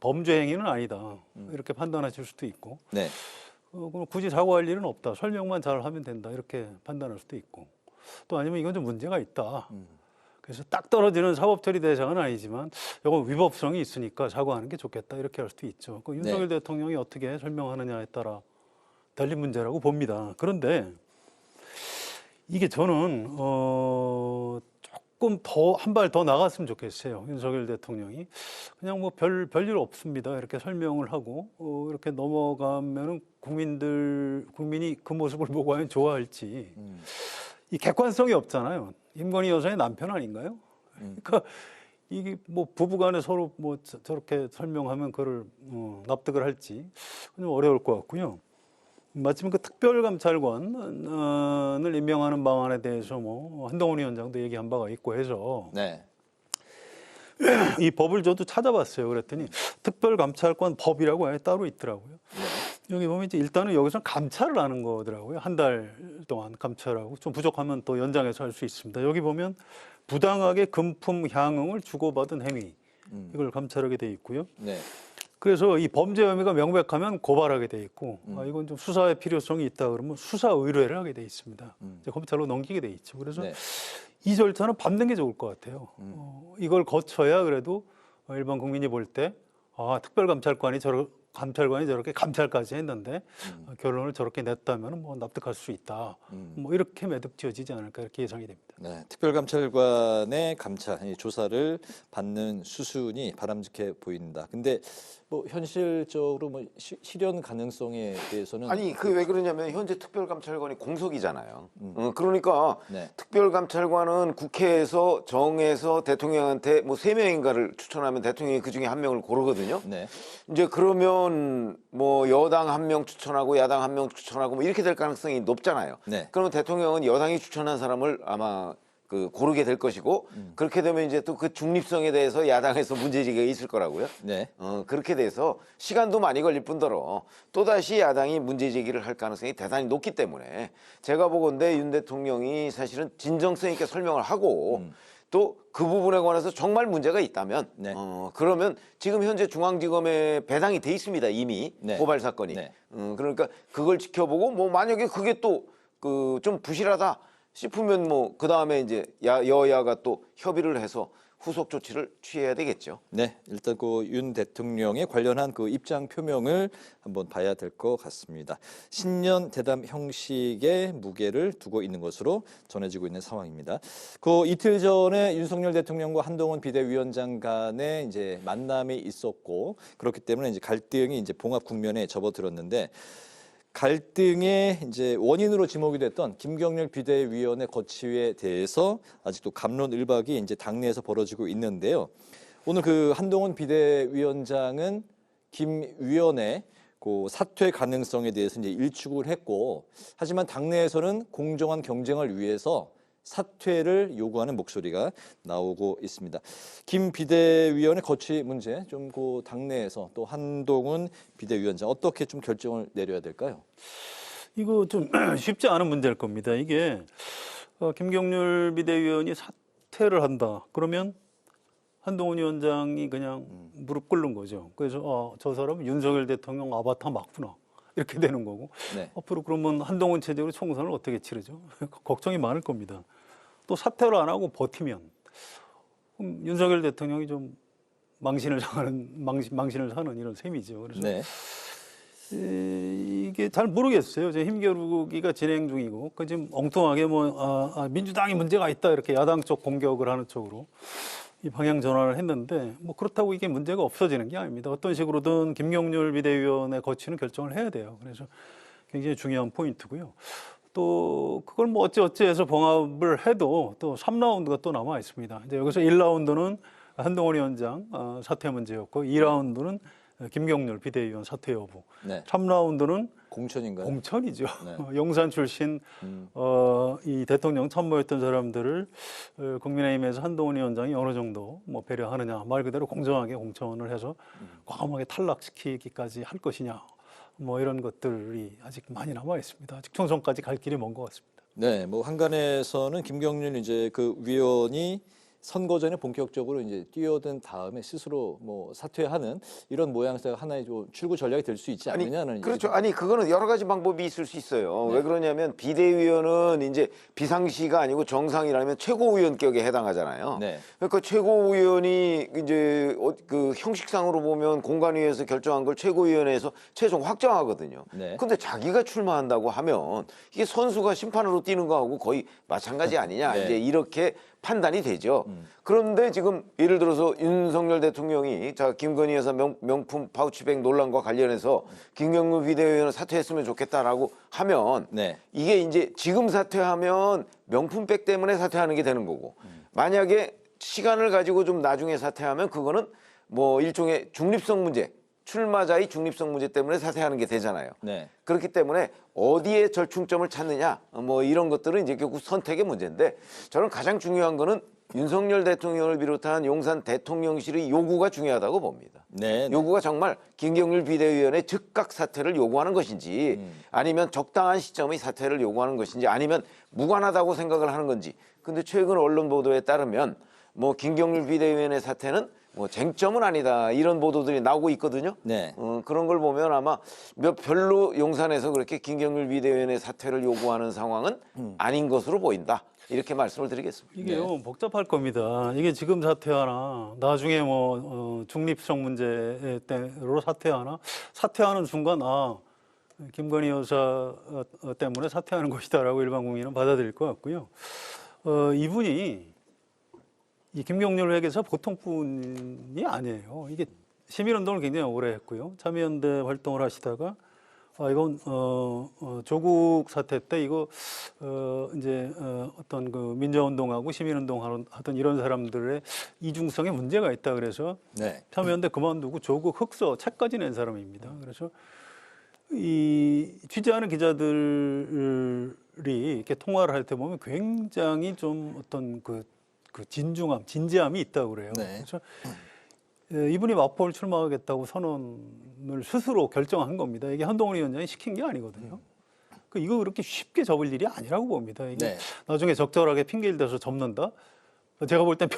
범죄 행위는 아니다 이렇게 판단하실 수도 있고, 네. 그럼 굳이 사과할 일은 없다. 설명만 잘 하면 된다 이렇게 판단할 수도 있고, 또 아니면 이건 좀 문제가 있다. 그래서 딱 떨어지는 사법처리 대상은 아니지만 이건 위법성이 있으니까 사과하는 게 좋겠다 이렇게 할 수도 있죠. 그 윤석열 대통령이 어떻게 설명하느냐에 따라 달린 문제라고 봅니다. 그런데 이게 저는 조금 더 한 발 더 나갔으면 좋겠어요. 윤석열 대통령이 그냥 뭐 별일 없습니다 이렇게 설명을 하고 이렇게 넘어가면은 국민이 그 모습을 보고 과연 좋아할지 이 객관성이 없잖아요. 김건희 여사의 남편 아닌가요? 그러니까 이게 뭐 부부간에 서로 뭐 저렇게 설명하면 그걸 납득을 할지 좀 어려울 것 같고요. 마침 그 특별감찰관을 임명하는 방안에 대해서 뭐 한동훈 위원장도 얘기한 바가 있고 해서 이 법을 저도 찾아봤어요. 그랬더니 특별감찰관 법이라고 아예 따로 있더라고요. 여기 보면 이제 일단은 여기서 감찰을 하는 거더라고요. 한 달 동안 감찰하고 좀 부족하면 또 연장해서 할 수 있습니다. 여기 보면 부당하게 금품 향응을 주고받은 행위 이걸 감찰하게 돼 있고요. 그래서 이 범죄 혐의가 명백하면 고발하게 돼 있고 이건 좀 수사의 필요성이 있다 그러면 수사 의뢰를 하게 돼 있습니다. 이제 검찰로 넘기게 돼 있죠. 그래서 이 절차는 밟는 게 좋을 것 같아요. 이걸 거쳐야 그래도 일반 국민이 볼 때 특별감찰관이 저렇게 감찰까지 했는데 결론을 저렇게 냈다면 뭐 납득할 수 있다. 뭐 이렇게 매듭 지어지지 않을까 이렇게 예상이 됩니다. 특별감찰관의 감찰, 조사를 받는 수순이 바람직해 보인다. 근데 뭐 현실적으로 뭐 실현 가능성에 대해서는 아니 그 왜 그러냐면 현재 특별감찰관이 공석이잖아요. 그러니까 특별감찰관은 국회에서 정해서 대통령한테 뭐 3명인가를 추천하면 대통령이 그 중에 1명을 고르거든요. 이제 그러면 뭐 여당 1명 추천하고 야당 1명 추천하고 뭐 이렇게 될 가능성이 높잖아요. 그러면 대통령은 여당이 추천한 사람을 아마 고르게 될 것이고 그렇게 되면 이제 또 그 중립성에 대해서 야당에서 문제제기가 있을 거라고요. 그렇게 돼서 시간도 많이 걸릴 뿐더러 또다시 야당이 문제제기를 할 가능성이 대단히 높기 때문에 제가 보건대 윤 대통령이 사실은 진정성 있게 설명을 하고 또 그 부분에 관해서 정말 문제가 있다면 그러면 지금 현재 중앙지검에 배당이 돼 있습니다. 이미 고발 사건이. 그러니까 그걸 지켜보고 뭐 만약에 그게 또 좀 부실하다 싶으면 뭐 그 다음에 이제 여야가 또 협의를 해서 후속 조치를 취해야 되겠죠. 일단 그 윤 대통령의 관련한 그 입장 표명을 한번 봐야 될 것 같습니다. 신년 대담 형식의 무게를 두고 있는 것으로 전해지고 있는 상황입니다. 그 이틀 전에 윤석열 대통령과 한동훈 비대위원장 간에 이제 만남이 있었고 그렇기 때문에 이제 갈등이 이제 봉합 국면에 접어들었는데. 갈등의 이제 원인으로 지목이 됐던 김경률 비대위원의 거취에 대해서 아직도 갑론을박이 이제 당내에서 벌어지고 있는데요. 오늘 그 한동훈 비대위원장은 김 위원의 그 사퇴 가능성에 대해서 이제 일축을 했고, 하지만 당내에서는 공정한 경쟁을 위해서 사퇴를 요구하는 목소리가 나오고 있습니다. 김 비대위원의 거취 문제 좀 그 당내에서 또 한동훈 비대위원장 어떻게 좀 결정을 내려야 될까요? 이거 좀 쉽지 않은 문제일 겁니다. 이게 김경률 비대위원이 사퇴를 한다. 그러면 한동훈 위원장이 그냥 무릎 꿇는 거죠. 그래서 저 사람은 윤석열 대통령 아바타 맞구나. 이렇게 되는 거고 앞으로 그러면 한동훈 체제로 총선을 어떻게 치르죠? 걱정이 많을 겁니다. 또 사퇴를 안 하고 버티면 그럼 윤석열 대통령이 좀 망신을 사는 이런 셈이죠. 그래서 이게 잘 모르겠어요. 이제 힘겨루기가 진행 중이고 지금 엉뚱하게 민주당이 문제가 있다 이렇게 야당 쪽 공격을 하는 쪽으로 이 방향 전환을 했는데 뭐 그렇다고 이게 문제가 없어지는 게 아닙니다. 어떤 식으로든 김경률 비대위원의 거취는 결정을 해야 돼요. 그래서 굉장히 중요한 포인트고요. 또 그걸 뭐 어찌해서 봉합을 해도 또 3라운드가 또 남아 있습니다. 이제 여기서 1라운드는 한동훈 위원장 사퇴 문제였고 2라운드는 김경률 비대위원 사퇴 여부. 3라운드는 공천인가요? 공천이죠. 용산 출신 이 대통령 참모였던 사람들을 국민의힘에서 한동훈 위원장이 어느 정도 뭐 배려하느냐, 말 그대로 공정하게 공천을 해서 과감하게 탈락시키기까지 할 것이냐, 뭐 이런 것들이 아직 많이 남아 있습니다. 아직 총선까지 갈 길이 먼 것 같습니다. 네, 뭐 한간에서는 김경률 이제 그 위원이 선거 전에 본격적으로 이제 뛰어든 다음에 스스로 뭐 사퇴하는 이런 모양새가 하나의 좀 출구 전략이 될 수 있지 않느냐는. 그렇죠. 아니 그거는 여러 가지 방법이 있을 수 있어요. 네. 왜 그러냐면 비대위원은 이제 비상시가 아니고 정상이라면 최고위원격에 해당하잖아요. 네. 그러니까 최고위원이 이제 그 형식상으로 보면 공관위에서 결정한 걸 최고위원회에서 최종 확정하거든요. 네. 근데 자기가 출마한다고 하면 이게 선수가 심판으로 뛰는 거하고 거의 마찬가지 아니냐. 네. 이제 이렇게 판단이 되죠. 그런데 지금 예를 들어서 윤석열 대통령이 자 김건희 여사 명품 파우치백 논란과 관련해서 김경률 비대위원을 사퇴했으면 좋겠다라고 하면 네. 이게 이제 지금 사퇴하면 명품백 때문에 사퇴하는 게 되는 거고 만약에 시간을 가지고 좀 나중에 사퇴하면 그거는 뭐 일종의 중립성 문제 출마자의 중립성 문제 때문에 사퇴하는 게 되잖아요. 네. 그렇기 때문에 어디에 절충점을 찾느냐 뭐 이런 것들은 이제 결국 선택의 문제인데 저는 가장 중요한 거는 윤석열 대통령을 비롯한 용산 대통령실의 요구가 중요하다고 봅니다. 네. 요구가 정말 김경률 비대위원의 즉각 사퇴를 요구하는 것인지 아니면 적당한 시점의 사퇴를 요구하는 것인지 아니면 무관하다고 생각을 하는 건지. 근데 최근 언론 보도에 따르면 뭐 김경률 비대위원의 사퇴는 뭐 쟁점은 아니다 이런 보도들이 나오고 있거든요. 네. 그런 걸 보면 아마 별로 용산에서 그렇게 김경률 비대위원의 사퇴를 요구하는 상황은 아닌 것으로 보인다. 이렇게 말씀을 드리겠습니다. 이게요 복잡할 겁니다. 이게 지금 사퇴하나 나중에 뭐 중립성 문제로 사퇴하나 사퇴하는 순간 김건희 여사 때문에 사퇴하는 것이다라고 일반 국민은 받아들일 것 같고요. 이분이 이 김경률 회계사 보통 분이 아니에요. 이게 시민운동을 굉장히 오래 했고요. 참여연대 활동을 하시다가 이건 조국 사태 때 이거 이제 어떤 그 민주운동하고 시민운동 하던 이런 사람들의 이중성에 문제가 있다 그래서 네. 참여연대 그만두고 조국 흑서 책까지 낸 사람입니다. 그래서 이 취재하는 기자들이 이렇게 통화를 할 때 보면 굉장히 좀 어떤 그 진중함, 진지함이 있다고 그래요. 네. 그래서 이분이 마포를 출마하겠다고 선언을 스스로 결정한 겁니다. 이게 한동훈 위원장이 시킨 게 아니거든요. 이거 그렇게 쉽게 접을 일이 아니라고 봅니다. 이게 네. 나중에 적절하게 핑계를 대서 접는다? 제가 볼 땐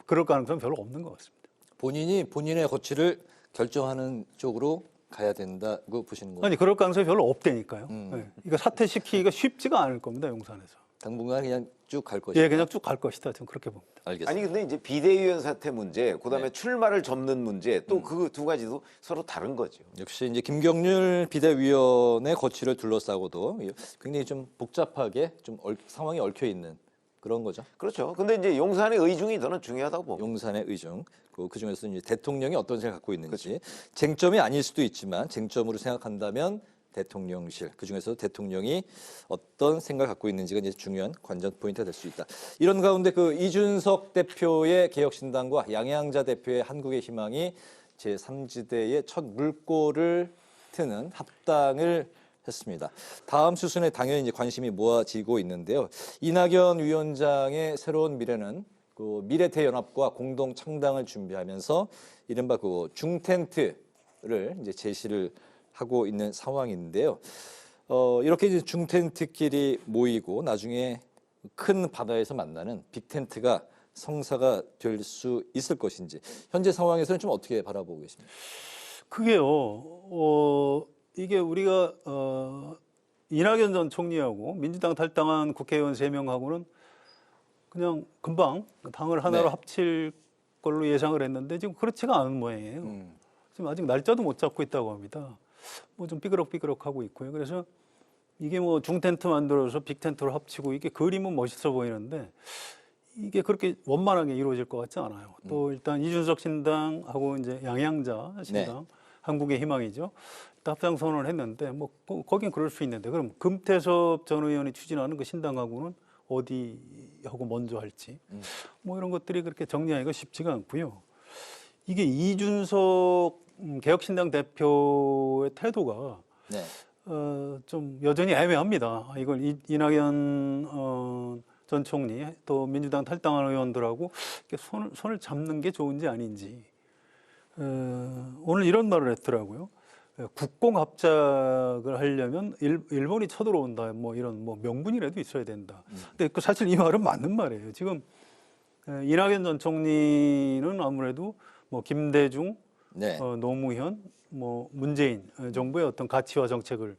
그럴 가능성은 별로 없는 것 같습니다. 본인이 본인의 거취를 결정하는 쪽으로 가야 된다고 보시는 거예요? 아니 그럴 가능성이 별로 없다니까요. 네. 이거 사퇴시키기가 쉽지가 않을 겁니다. 용산에서. 당분간 그냥 쭉 갈 것이다. 예, 그냥 쭉 갈 것이다. 저는 그렇게 봅니다. 알겠습니다. 아니 근데 이제 비대위원 사퇴 문제, 그다음에 출마를 접는 문제, 또 그 두 가지도 서로 다른 거죠. 역시 이제 김경률 비대위원의 거취를 둘러싸고도 굉장히 좀 복잡하게 좀 상황이 얽혀 있는 그런 거죠. 그렇죠. 근데 이제 용산의 의중이 저는 중요하다고 봅니다. 용산의 의중. 그 중에서 이제 대통령이 어떤 생각 갖고 있는지 그렇죠. 쟁점이 아닐 수도 있지만 쟁점으로 생각한다면 대통령실 그중에서 대통령이 어떤 생각을 갖고 있는지가 이제 중요한 관전 포인트가 될 수 있다. 이런 가운데 그 이준석 대표의 개혁신당과 양양자 대표의 한국의 희망이 제3지대의 첫 물꼬를 트는 합당을 했습니다. 다음 수순에 당연히 이제 관심이 모아지고 있는데요. 이낙연 위원장의 새로운 미래는 그 미래대연합과 공동 창당을 준비하면서 이른바 그 중텐트를 이제 제시를 하고 있는 상황인데요. 이렇게 이제 중텐트끼리 모이고 나중에 큰 바다에서 만나는 빅텐트가 성사가 될 수 있을 것인지 현재 상황에서는 좀 어떻게 바라보고 계십니까? 그게요. 이게 우리가 이낙연 전 총리하고 민주당 탈당한 국회의원 3명하고는 그냥 금방 당을 하나로 네. 합칠 걸로 예상을 했는데 지금 그렇지가 않은 모양이에요. 지금 아직 날짜도 못 잡고 있다고 합니다. 뭐 좀 삐그럭삐그럭하고 있고요. 그래서 이게 뭐 중텐트 만들어서 빅텐트로 합치고 이게 그림은 멋있어 보이는데 이게 그렇게 원만하게 이루어질 것 같지 않아요. 또 일단 이준석 신당하고 이제 양양자 신당, 네. 한국의 희망이죠. 합당 선언을 했는데 뭐 거긴 그럴 수 있는데 그럼 금태섭 전 의원이 추진하는 그 신당하고는 어디하고 먼저 할지 뭐 이런 것들이 그렇게 정리하기가 쉽지가 않고요. 이게 이준석 개혁신당 대표의 태도가 네. 좀 여전히 애매합니다. 이걸 이낙연 전 총리 또 민주당 탈당한 의원들하고 손을 잡는 게 좋은지 아닌지 오늘 이런 말을 했더라고요. 국공합작을 하려면 일본이 쳐들어온다 뭐 이런 뭐 명분이라도 있어야 된다. 근데 사실 이 말은 맞는 말이에요. 지금 이낙연 전 총리는 아무래도 뭐 김대중, 네. 노무현, 뭐 문재인 정부의 어떤 가치와 정책을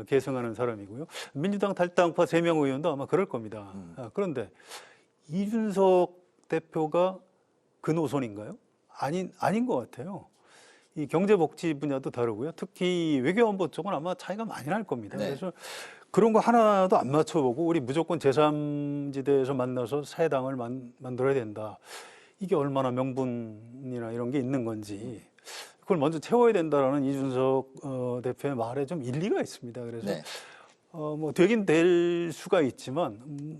계승하는 사람이고요. 민주당 탈당파 3명 의원도 아마 그럴 겁니다. 그런데 이준석 대표가 그 노선인가요? 아닌 것 같아요. 이 경제복지 분야도 다르고요. 특히 외교안보 쪽은 아마 차이가 많이 날 겁니다. 네. 그래서 그런 거 하나도 안 맞춰보고 우리 무조건 제3지대에서 만나서 새 당을 만들어야 된다. 이게 얼마나 명분이나 이런 게 있는 건지 그걸 먼저 채워야 된다라는 이준석 대표의 말에 좀 일리가 있습니다. 그래서 네. 뭐 되긴 될 수가 있지만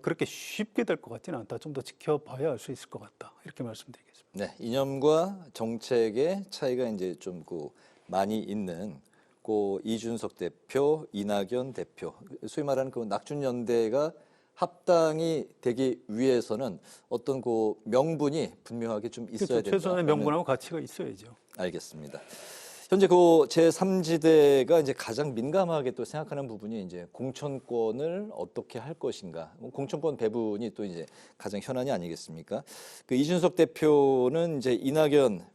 그렇게 쉽게 될 것 같지는 않다. 좀 더 지켜봐야 알 수 있을 것 같다. 이렇게 말씀드리겠습니다. 네, 이념과 정책의 차이가 이제 좀 많이 있는 이준석 대표, 이낙연 대표, 소위 말하는 그 낙준연대가 합당이 되기 위해서는 어떤 명분이 분명하게 좀 있어야 된다. 최소한의 명분하고 가치가 있어야죠. 알겠습니다. 현재 제3지대가 이제 가장 민감하게 또 생각하는 부분이 이제 공천권을 어떻게 할 것인가. 공천권 배분이 또 이제 가장 현안이 아니겠습니까? 그 이준석 대표는 이제 이낙연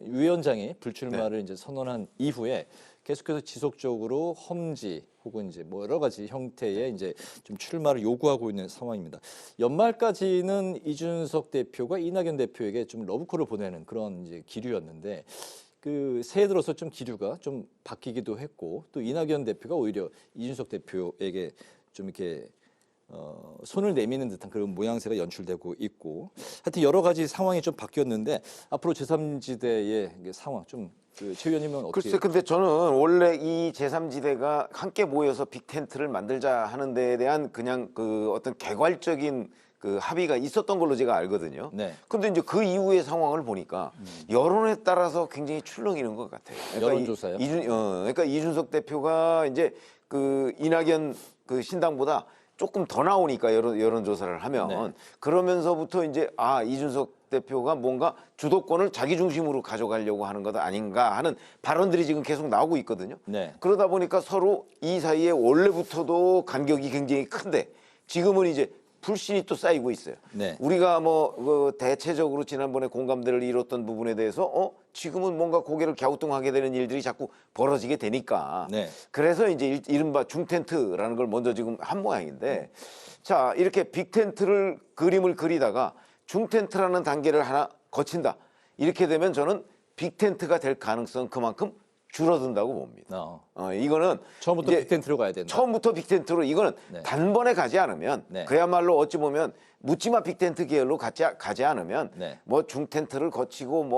위원장이 불출마를 이제 선언한 이후에 계속해서 지속적으로 험지 혹은 이제 여러 가지 형태의 이제 좀 출마를 요구하고 있는 상황입니다. 연말까지는 이준석 대표가 이낙연 대표에게 좀 러브콜을 보내는 그런 이제 기류였는데 새해 들어서 좀 기류가 좀 바뀌기도 했고 또 이낙연 대표가 오히려 이준석 대표에게 좀 이렇게 손을 내미는 듯한 그런 모양새가 연출되고 있고 하여튼 여러 가지 상황이 좀 바뀌었는데 앞으로 제3지대의 상황 좀 최 의원님은 어떻게? 글쎄, 근데 저는 원래 이 제3지대가 함께 모여서 빅텐트를 만들자 하는 데에 대한 그냥 어떤 개괄적인 합의가 있었던 걸로 제가 알거든요. 네. 근데 이제 그 이후의 상황을 보니까 여론에 따라서 굉장히 출렁이는 것 같아요. 그러니까 여론조사요? 그러니까 이준석 대표가 이제 이낙연 신당보다 조금 더 나오니까 여론조사를 하면 네. 그러면서부터 이제 이준석 대표가 뭔가 주도권을 자기 중심으로 가져가려고 하는 것 아닌가 하는 발언들이 지금 계속 나오고 있거든요. 네. 그러다 보니까 서로 이 사이에 원래부터도 간격이 굉장히 큰데 지금은 이제 불신이 또 쌓이고 있어요. 네. 우리가 대체적으로 지난번에 공감대를 이뤘던 부분에 대해서 지금은 뭔가 고개를 갸우뚱하게 되는 일들이 자꾸 벌어지게 되니까 네. 그래서 이제 이른바 중텐트라는 걸 먼저 지금 한 모양인데 자 이렇게 빅텐트를 그림을 그리다가 중텐트라는 단계를 하나 거친다. 이렇게 되면 저는 빅텐트가 될 가능성 그만큼 줄어든다고 봅니다. 이거는 처음부터 빅텐트로 가야 된다. 처음부터 빅텐트로 이거는 네. 단번에 가지 않으면 네. 그야말로 어찌 보면 묻지마 빅텐트 계열로 가지 않으면 네. 중텐트를 거치고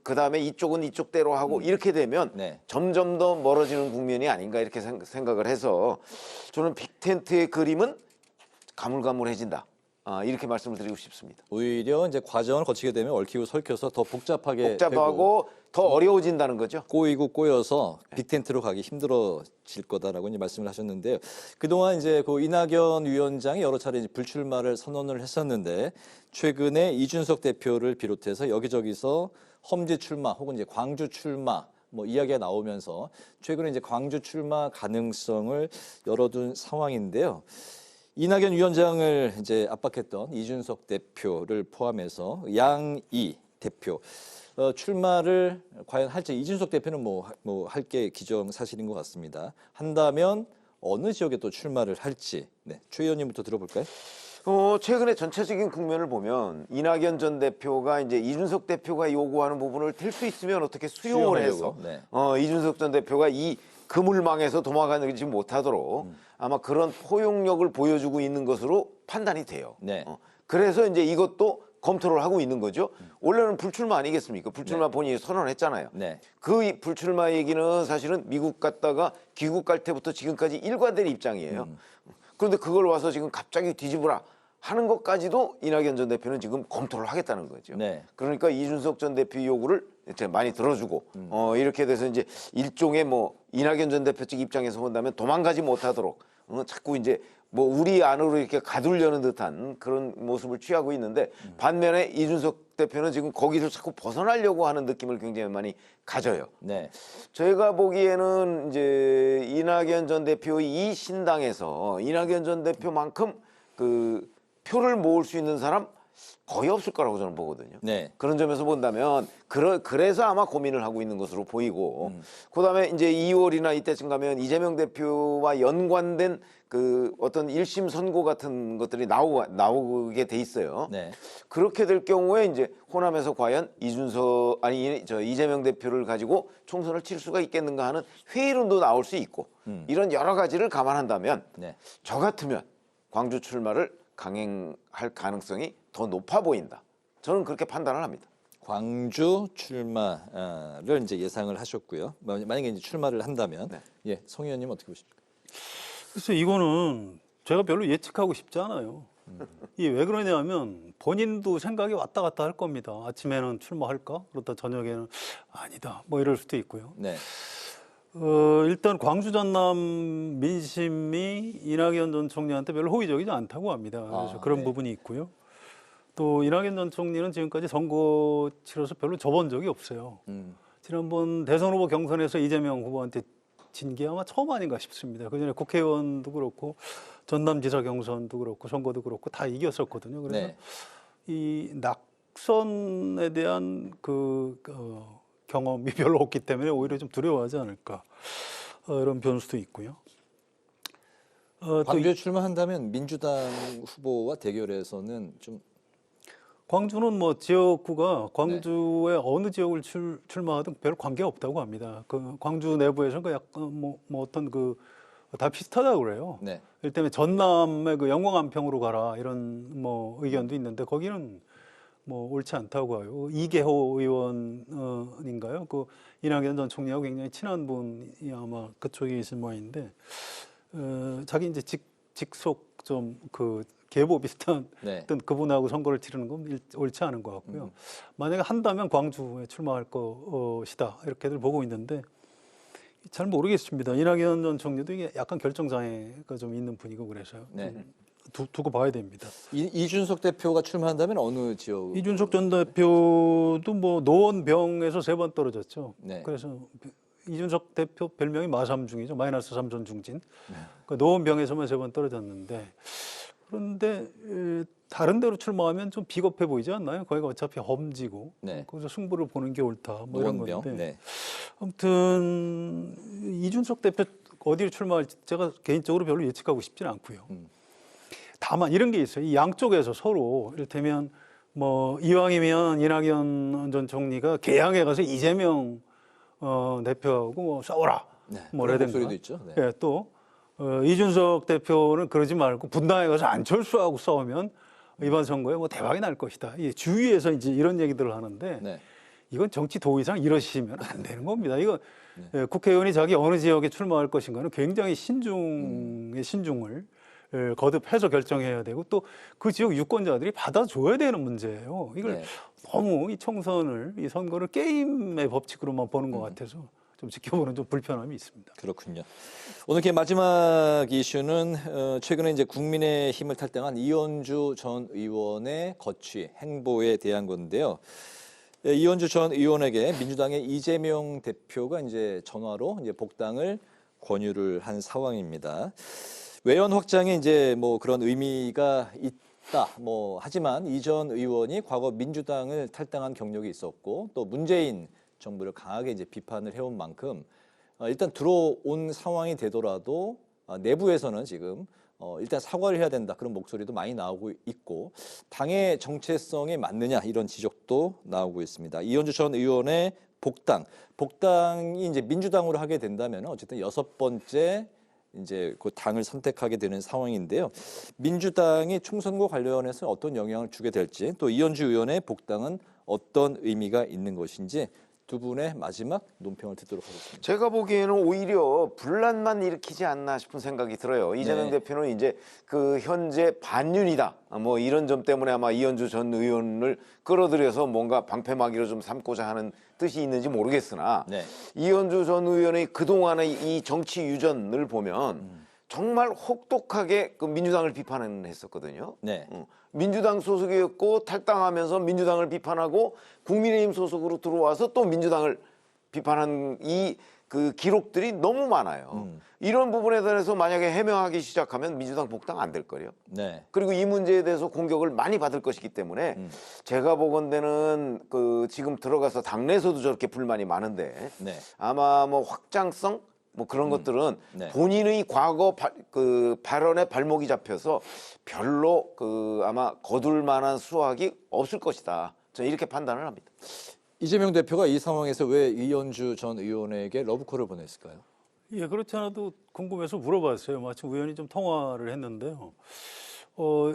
그 다음에 이쪽은 이쪽대로 하고 이렇게 되면 네. 점점 더 멀어지는 국면이 아닌가 이렇게 생각을 해서 저는 빅텐트의 그림은 가물가물해진다. 이렇게 말씀을 드리고 싶습니다. 오히려 이제 과정을 거치게 되면 얽히고 설켜서 더 복잡하고 더 어려워진다는 거죠. 꼬이고 꼬여서 빅텐트로 가기 힘들어질 거다라고 이제 말씀을 하셨는데요. 그동안 이제 이낙연 위원장이 여러 차례 이제 불출마를 선언을 했었는데 최근에 이준석 대표를 비롯해서 여기저기서 험지 출마 혹은 이제 광주 출마 이야기가 나오면서 최근에 이제 광주 출마 가능성을 열어둔 상황인데요. 이낙연 위원장을 이제 압박했던 이준석 대표를 포함해서 양이 대표 출마를 과연 할지 이준석 대표는 할 게 기정사실인 것 같습니다. 한다면 어느 지역에 또 출마를 할지 최 의원님부터 들어볼까요? 최근에 전체적인 국면을 보면 이낙연 전 대표가 이제 이준석 대표가 요구하는 부분을 될 수 있으면 어떻게 수용을 해서 이준석 전 대표가 이 그물망에서 도망가지 못하도록 아마 그런 포용력을 보여주고 있는 것으로 판단이 돼요. 네. 그래서 이제 이것도 검토를 하고 있는 거죠. 원래는 불출마 아니겠습니까? 불출마 본인이 선언했잖아요. 네. 그 불출마 얘기는 사실은 미국 갔다가 귀국 갈 때부터 지금까지 일관된 입장이에요. 그런데 그걸 와서 지금 갑자기 뒤집으라 하는 것까지도 이낙연 전 대표는 지금 검토를 하겠다는 거죠. 네. 그러니까 이준석 전 대표 요구를 이제 많이 들어주고 이렇게 돼서 이제 일종의 이낙연 전 대표 측 입장에서 본다면 도망가지 못하도록 자꾸 이제 우리 안으로 이렇게 가두려는 듯한 그런 모습을 취하고 있는데 반면에 이준석 대표는 지금 거기서 자꾸 벗어나려고 하는 느낌을 굉장히 많이 가져요. 네. 저희가 보기에는 이제 이낙연 전 대표의 이 신당에서 이낙연 전 대표만큼 표를 모을 수 있는 사람 거의 없을 거라고 저는 보거든요. 네. 그런 점에서 본다면 그래서 아마 고민을 하고 있는 것으로 보이고 그다음에 이제 2월이나 이때쯤 가면 이재명 대표와 연관된 그 어떤 1심 선고 같은 것들이 나오게 돼 있어요. 네. 그렇게 될 경우에 이제 호남에서 과연 이재명 대표를 가지고 총선을 칠 수가 있겠는가 하는 회의론도 나올 수 있고 이런 여러 가지를 감안한다면 네. 저 같으면 광주 출마를 강행할 가능성이 더 높아 보인다. 저는 그렇게 판단을 합니다. 광주 출마를 이제 예상을 하셨고요. 만약에 이제 출마를 한다면, 예, 송 의원님 어떻게 보십니까? 글쎄 이거는 제가 별로 예측하고 싶지 않아요. 이게 왜 그러냐면 본인도 생각이 왔다 갔다 할 겁니다. 아침에는 출마할까? 그렇다 저녁에는 아니다. 뭐 이럴 수도 있고요. 네. 일단 광주 전남 민심이 이낙연 전 총리한테 별로 호의적이지 않다고 합니다. 그래서 그런 부분이 있고요. 또 이낙연 전 총리는 지금까지 선거 치러서 별로 져본 적이 없어요. 지난번 대선 후보 경선에서 이재명 후보한테 진 게 아마 처음 아닌가 싶습니다. 그전에 국회의원도 그렇고 전남지사 경선도 그렇고 선거도 그렇고 다 이겼었거든요. 그래서 이 낙선에 대한 경험이 별로 없기 때문에 오히려 좀 두려워하지 않을까 이런 변수도 있고요. 광주에 출마한다면 민주당 후보와 대결에서는 좀 광주는 뭐 지역구가 광주의 어느 지역을 출마하든 별 관계 없다고 합니다. 그 광주 내부에서는 그 약간 뭐 어떤 다 비슷하다고 그래요. 네. 이를테면 전남의 그 영광안평으로 가라 이런 뭐 의견도 있는데 거기는 뭐 옳지 않다고 해요. 이계호 의원인가요? 그 이낙연 전 총리하고 굉장히 친한 분이 아마 그쪽에 있을 모양인데 자기 이제 직속 좀 계보 비슷한 어떤 그분하고 선거를 치르는 건 옳지 않은 것 같고요. 만약에 한다면 광주에 출마할 것이다 이렇게들 보고 있는데 잘 모르겠습니다. 이낙연 전 총리도 이게 약간 결정장애가 좀 있는 분이고 그래서요. 두고 봐야 됩니다. 이준석 대표가 출마한다면 어느 지역? 이준석 전 대표도 뭐 노원병에서 3번 떨어졌죠. 네. 그래서 이준석 대표 별명이 마삼중이죠. 마이너스 3전 중진. 그 노원병에서만 3번 떨어졌는데 그런데 다른 데로 출마하면 좀 비겁해 보이지 않나요? 거기가 어차피 험지고 거기서 승부를 보는 게 옳다 뭐 이런 건데 아무튼 이준석 대표 어디로 출마할지 제가 개인적으로 별로 예측하고 싶지는 않고요. 다만 이런 게 있어요. 이 양쪽에서 서로 이를테면 뭐 이왕이면 이낙연 전 총리가 개항에 가서 이재명 대표하고 뭐 싸워라 뭐라든가 목소리도 있죠. 예, 또 이준석 대표는 그러지 말고 분당에 가서 안철수하고 싸우면 이번 선거에 뭐 대박이 날 것이다. 이 주위에서 이제 이런 얘기들을 하는데 이건 정치 도의상 이러시면 안 되는 겁니다. 이거 국회의원이 자기 어느 지역에 출마할 것인가는 굉장히 신중의 신중을 거듭해서 결정해야 되고 또 그 지역 유권자들이 받아줘야 되는 문제예요. 이걸 너무 이 총선을 이 선거를 게임의 법칙으로만 보는 것 같아서 좀 지켜보는 좀 불편함이 있습니다. 그렇군요. 오늘 이렇게 마지막 이슈는 최근에 이제 국민의힘을 탈당한 이현주 전 의원의 거취 행보에 대한 건데요. 이현주 전 의원에게 민주당의 이재명 대표가 이제 전화로 이제 복당을 권유를 한 상황입니다. 외연 확장에 이제 뭐 그런 의미가 있다. 뭐 하지만 이 전 의원이 과거 민주당을 탈당한 경력이 있었고 또 문재인 정부를 강하게 이제 비판을 해온 만큼 일단 들어온 상황이 되더라도 내부에서는 지금 일단 사과를 해야 된다 그런 목소리도 많이 나오고 있고 당의 정체성에 맞느냐 이런 지적도 나오고 있습니다. 이현주 전 의원의 복당이 이제 민주당으로 하게 된다면 어쨌든 6번째 이제 그 당을 선택하게 되는 상황인데요. 민주당이 총선과 관련해서 어떤 영향을 주게 될지 또 이현주 의원의 복당은 어떤 의미가 있는 것인지 두 분의 마지막 논평을 듣도록 하겠습니다. 제가 보기에는 오히려 분란만 일으키지 않나 싶은 생각이 들어요. 이재명 대표는 이제 그 현재 반윤이다. 뭐 이런 점 때문에 아마 이현주 전 의원을 끌어들여서 뭔가 방패막이로 좀 삼고자 하는 뜻이 있는지 모르겠으나 이현주 전 의원의 그동안의 이 정치 유전을 보면 정말 혹독하게 그 민주당을 비판했었거든요. 민주당 소속이었고 탈당하면서 민주당을 비판하고 국민의힘 소속으로 들어와서 또 민주당을 비판한 이 그 기록들이 너무 많아요. 이런 부분에 대해서 만약에 해명하기 시작하면 민주당 복당 안 될 거예요. 네. 그리고 이 문제에 대해서 공격을 많이 받을 것이기 때문에 제가 보건대는 그 지금 들어가서 당내에서도 저렇게 불만이 많은데 네. 아마 뭐 확장성 뭐 그런 것들은 네. 본인의 과거 그 발언에 발목이 잡혀서 별로 그 아마 거둘 만한 수확이 없을 것이다. 저는 이렇게 판단을 합니다. 이재명 대표가 이 상황에서 왜 이현주 전 의원에게 러브콜을 보냈을까요? 예, 그렇지 않아도 궁금해서 물어봤어요. 마침 우연히 좀 통화를 했는데요.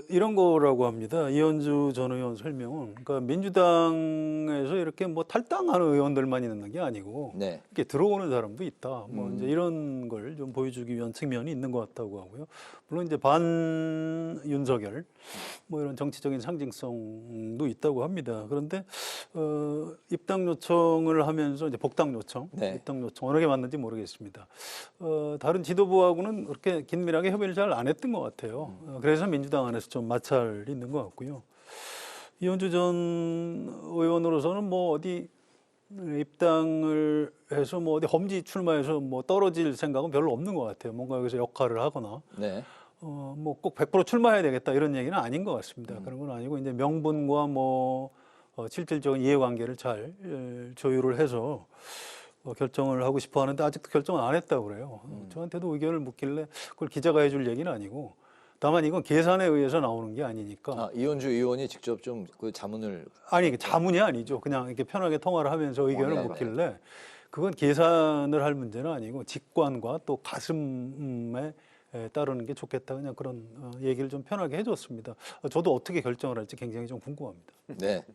이런 거라고 합니다. 이현주 전 의원 설명은, 그러니까 민주당에서 이렇게 뭐 탈당하는 의원들만 있는 게 아니고 네. 이렇게 들어오는 사람도 있다. 뭐 이제 이런 걸 좀 보여주기 위한 측면이 있는 것 같다고 하고요. 물론 이제 반 윤석열 뭐 이런 정치적인 상징성도 있다고 합니다. 그런데 입당 요청을 하면서 이제 복당 요청, 네. 입당 요청 어느 게 맞는지 모르겠습니다. 다른 지도부하고는 그렇게 긴밀하게 협의를 잘 안 했던 것 같아요. 그래서 민주당 안에서 좀 마찰이 있는 것 같고요. 이현주 전 의원으로서는 뭐 어디 입당을 해서 뭐 어디 험지 출마해서 뭐 떨어질 생각은 별로 없는 것 같아요. 뭔가 여기서 역할을 하거나 네. 뭐 꼭 100% 출마해야 되겠다 이런 얘기는 아닌 것 같습니다. 그런 건 아니고 이제 명분과 뭐 실질적인 이해관계를 잘 조율을 해서 결정을 하고 싶어 하는데 아직도 결정을 안 했다고 그래요. 저한테도 의견을 묻길래 그걸 기자가 해줄 얘기는 아니고 다만 이건 계산에 의해서 나오는 게 아니니까. 이현주 의원이 직접 좀 그 자문을 아니 자문이 아니죠. 그냥 이렇게 편하게 통화를 하면서 의견을 네. 묻길래 그건 계산을 할 문제는 아니고 직관과 또 가슴에 따르는 게 좋겠다. 그냥 그런 얘기를 좀 편하게 해줬습니다. 저도 어떻게 결정을 할지 굉장히 좀 궁금합니다. 네.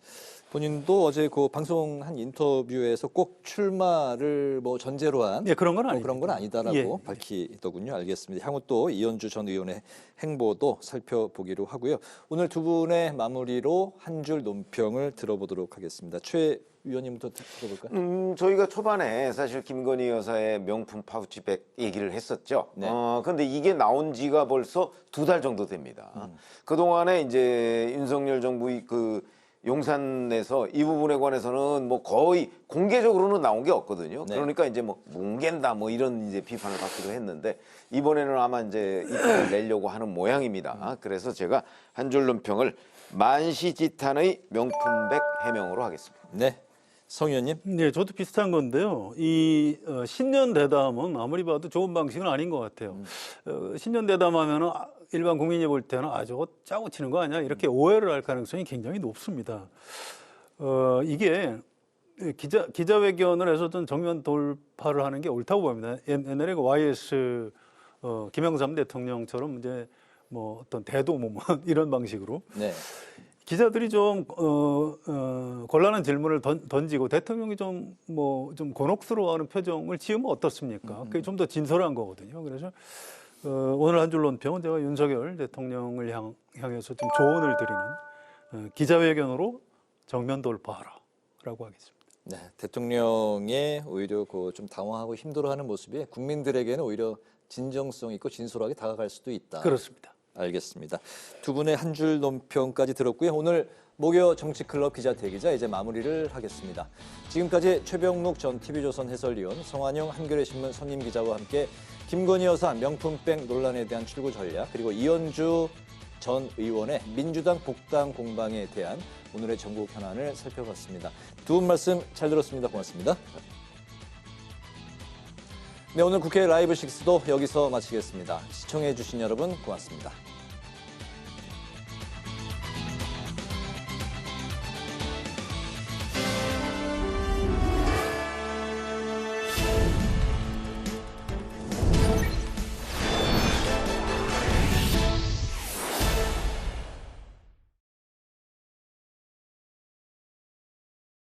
본인도 어제 그 방송 한 인터뷰에서 꼭 출마를 뭐 전제로 한 그런 건 아니죠. 그런 건 아니다라고 예. 밝히더군요. 알겠습니다. 향후 또 이현주 전 의원의 행보도 살펴보기로 하고요. 오늘 두 분의 마무리로 한 줄 논평을 들어보도록 하겠습니다. 최 위원님부터 들어볼까요? 저희가 초반에 사실 김건희 여사의 명품 파우치백 얘기를 했었죠. 네. 근데 이게 나온 지가 벌써 2달 정도 됩니다. 그동안에 이제 윤석열 정부의 그 용산에서 이 부분에 관해서는 뭐 거의 공개적으로는 나온 게 없거든요. 네. 그러니까 이제 뭐 뭉갠다 뭐 이런 이제 비판을 받기도 했는데 이번에는 아마 이제 입장을 내려고 하는 모양입니다. 그래서 제가 한 줄 논평을 만시지탄의 명품백 해명으로 하겠습니다. 네. 성 의원님? 네, 저도 비슷한 건데요. 이 신년 대담은 아무리 봐도 좋은 방식은 아닌 것 같아요. 신년 대담하면은 일반 국민이 볼 때는 저거 짜고 치는 거 아니야? 이렇게 오해를 할 가능성이 굉장히 높습니다. 이게 기자회견을 해서 좀 정면 돌파를 하는 게 옳다고 봅니다. 옛날에 그 YS 김영삼 대통령처럼 이제 뭐 어떤 대도모문 이런 방식으로. 네. 기자들이 좀 곤란한 질문을 던지고 대통령이 좀 곤혹스러워하는 표정을 지으면 어떻습니까? 그게 좀 더 진솔한 거거든요. 그래서 오늘 한 줄 논평은 제가 윤석열 대통령을 향해서 좀 조언을 드리는 기자회견으로 정면 돌파하라라고 하겠습니다. 네, 대통령의 오히려 그 좀 당황하고 힘들어하는 모습이 국민들에게는 오히려 진정성 있고 진솔하게 다가갈 수도 있다. 그렇습니다. 알겠습니다. 두 분의 한 줄 논평까지 들었고요. 오늘 목요 정치클럽 기자 대기자 이제 마무리를 하겠습니다. 지금까지 최병묵 전 TV조선 해설위원, 성환영 한겨레신문 선임 기자와 함께 김건희 여사 명품백 논란에 대한 출구 전략, 그리고 이현주 전 의원의 민주당 복당 공방에 대한 오늘의 전국 현안을 살펴봤습니다. 두 분 말씀 잘 들었습니다. 고맙습니다. 네, 오늘 국회 라이브 6도 여기서 마치겠습니다. 시청해 주신 여러분 고맙습니다.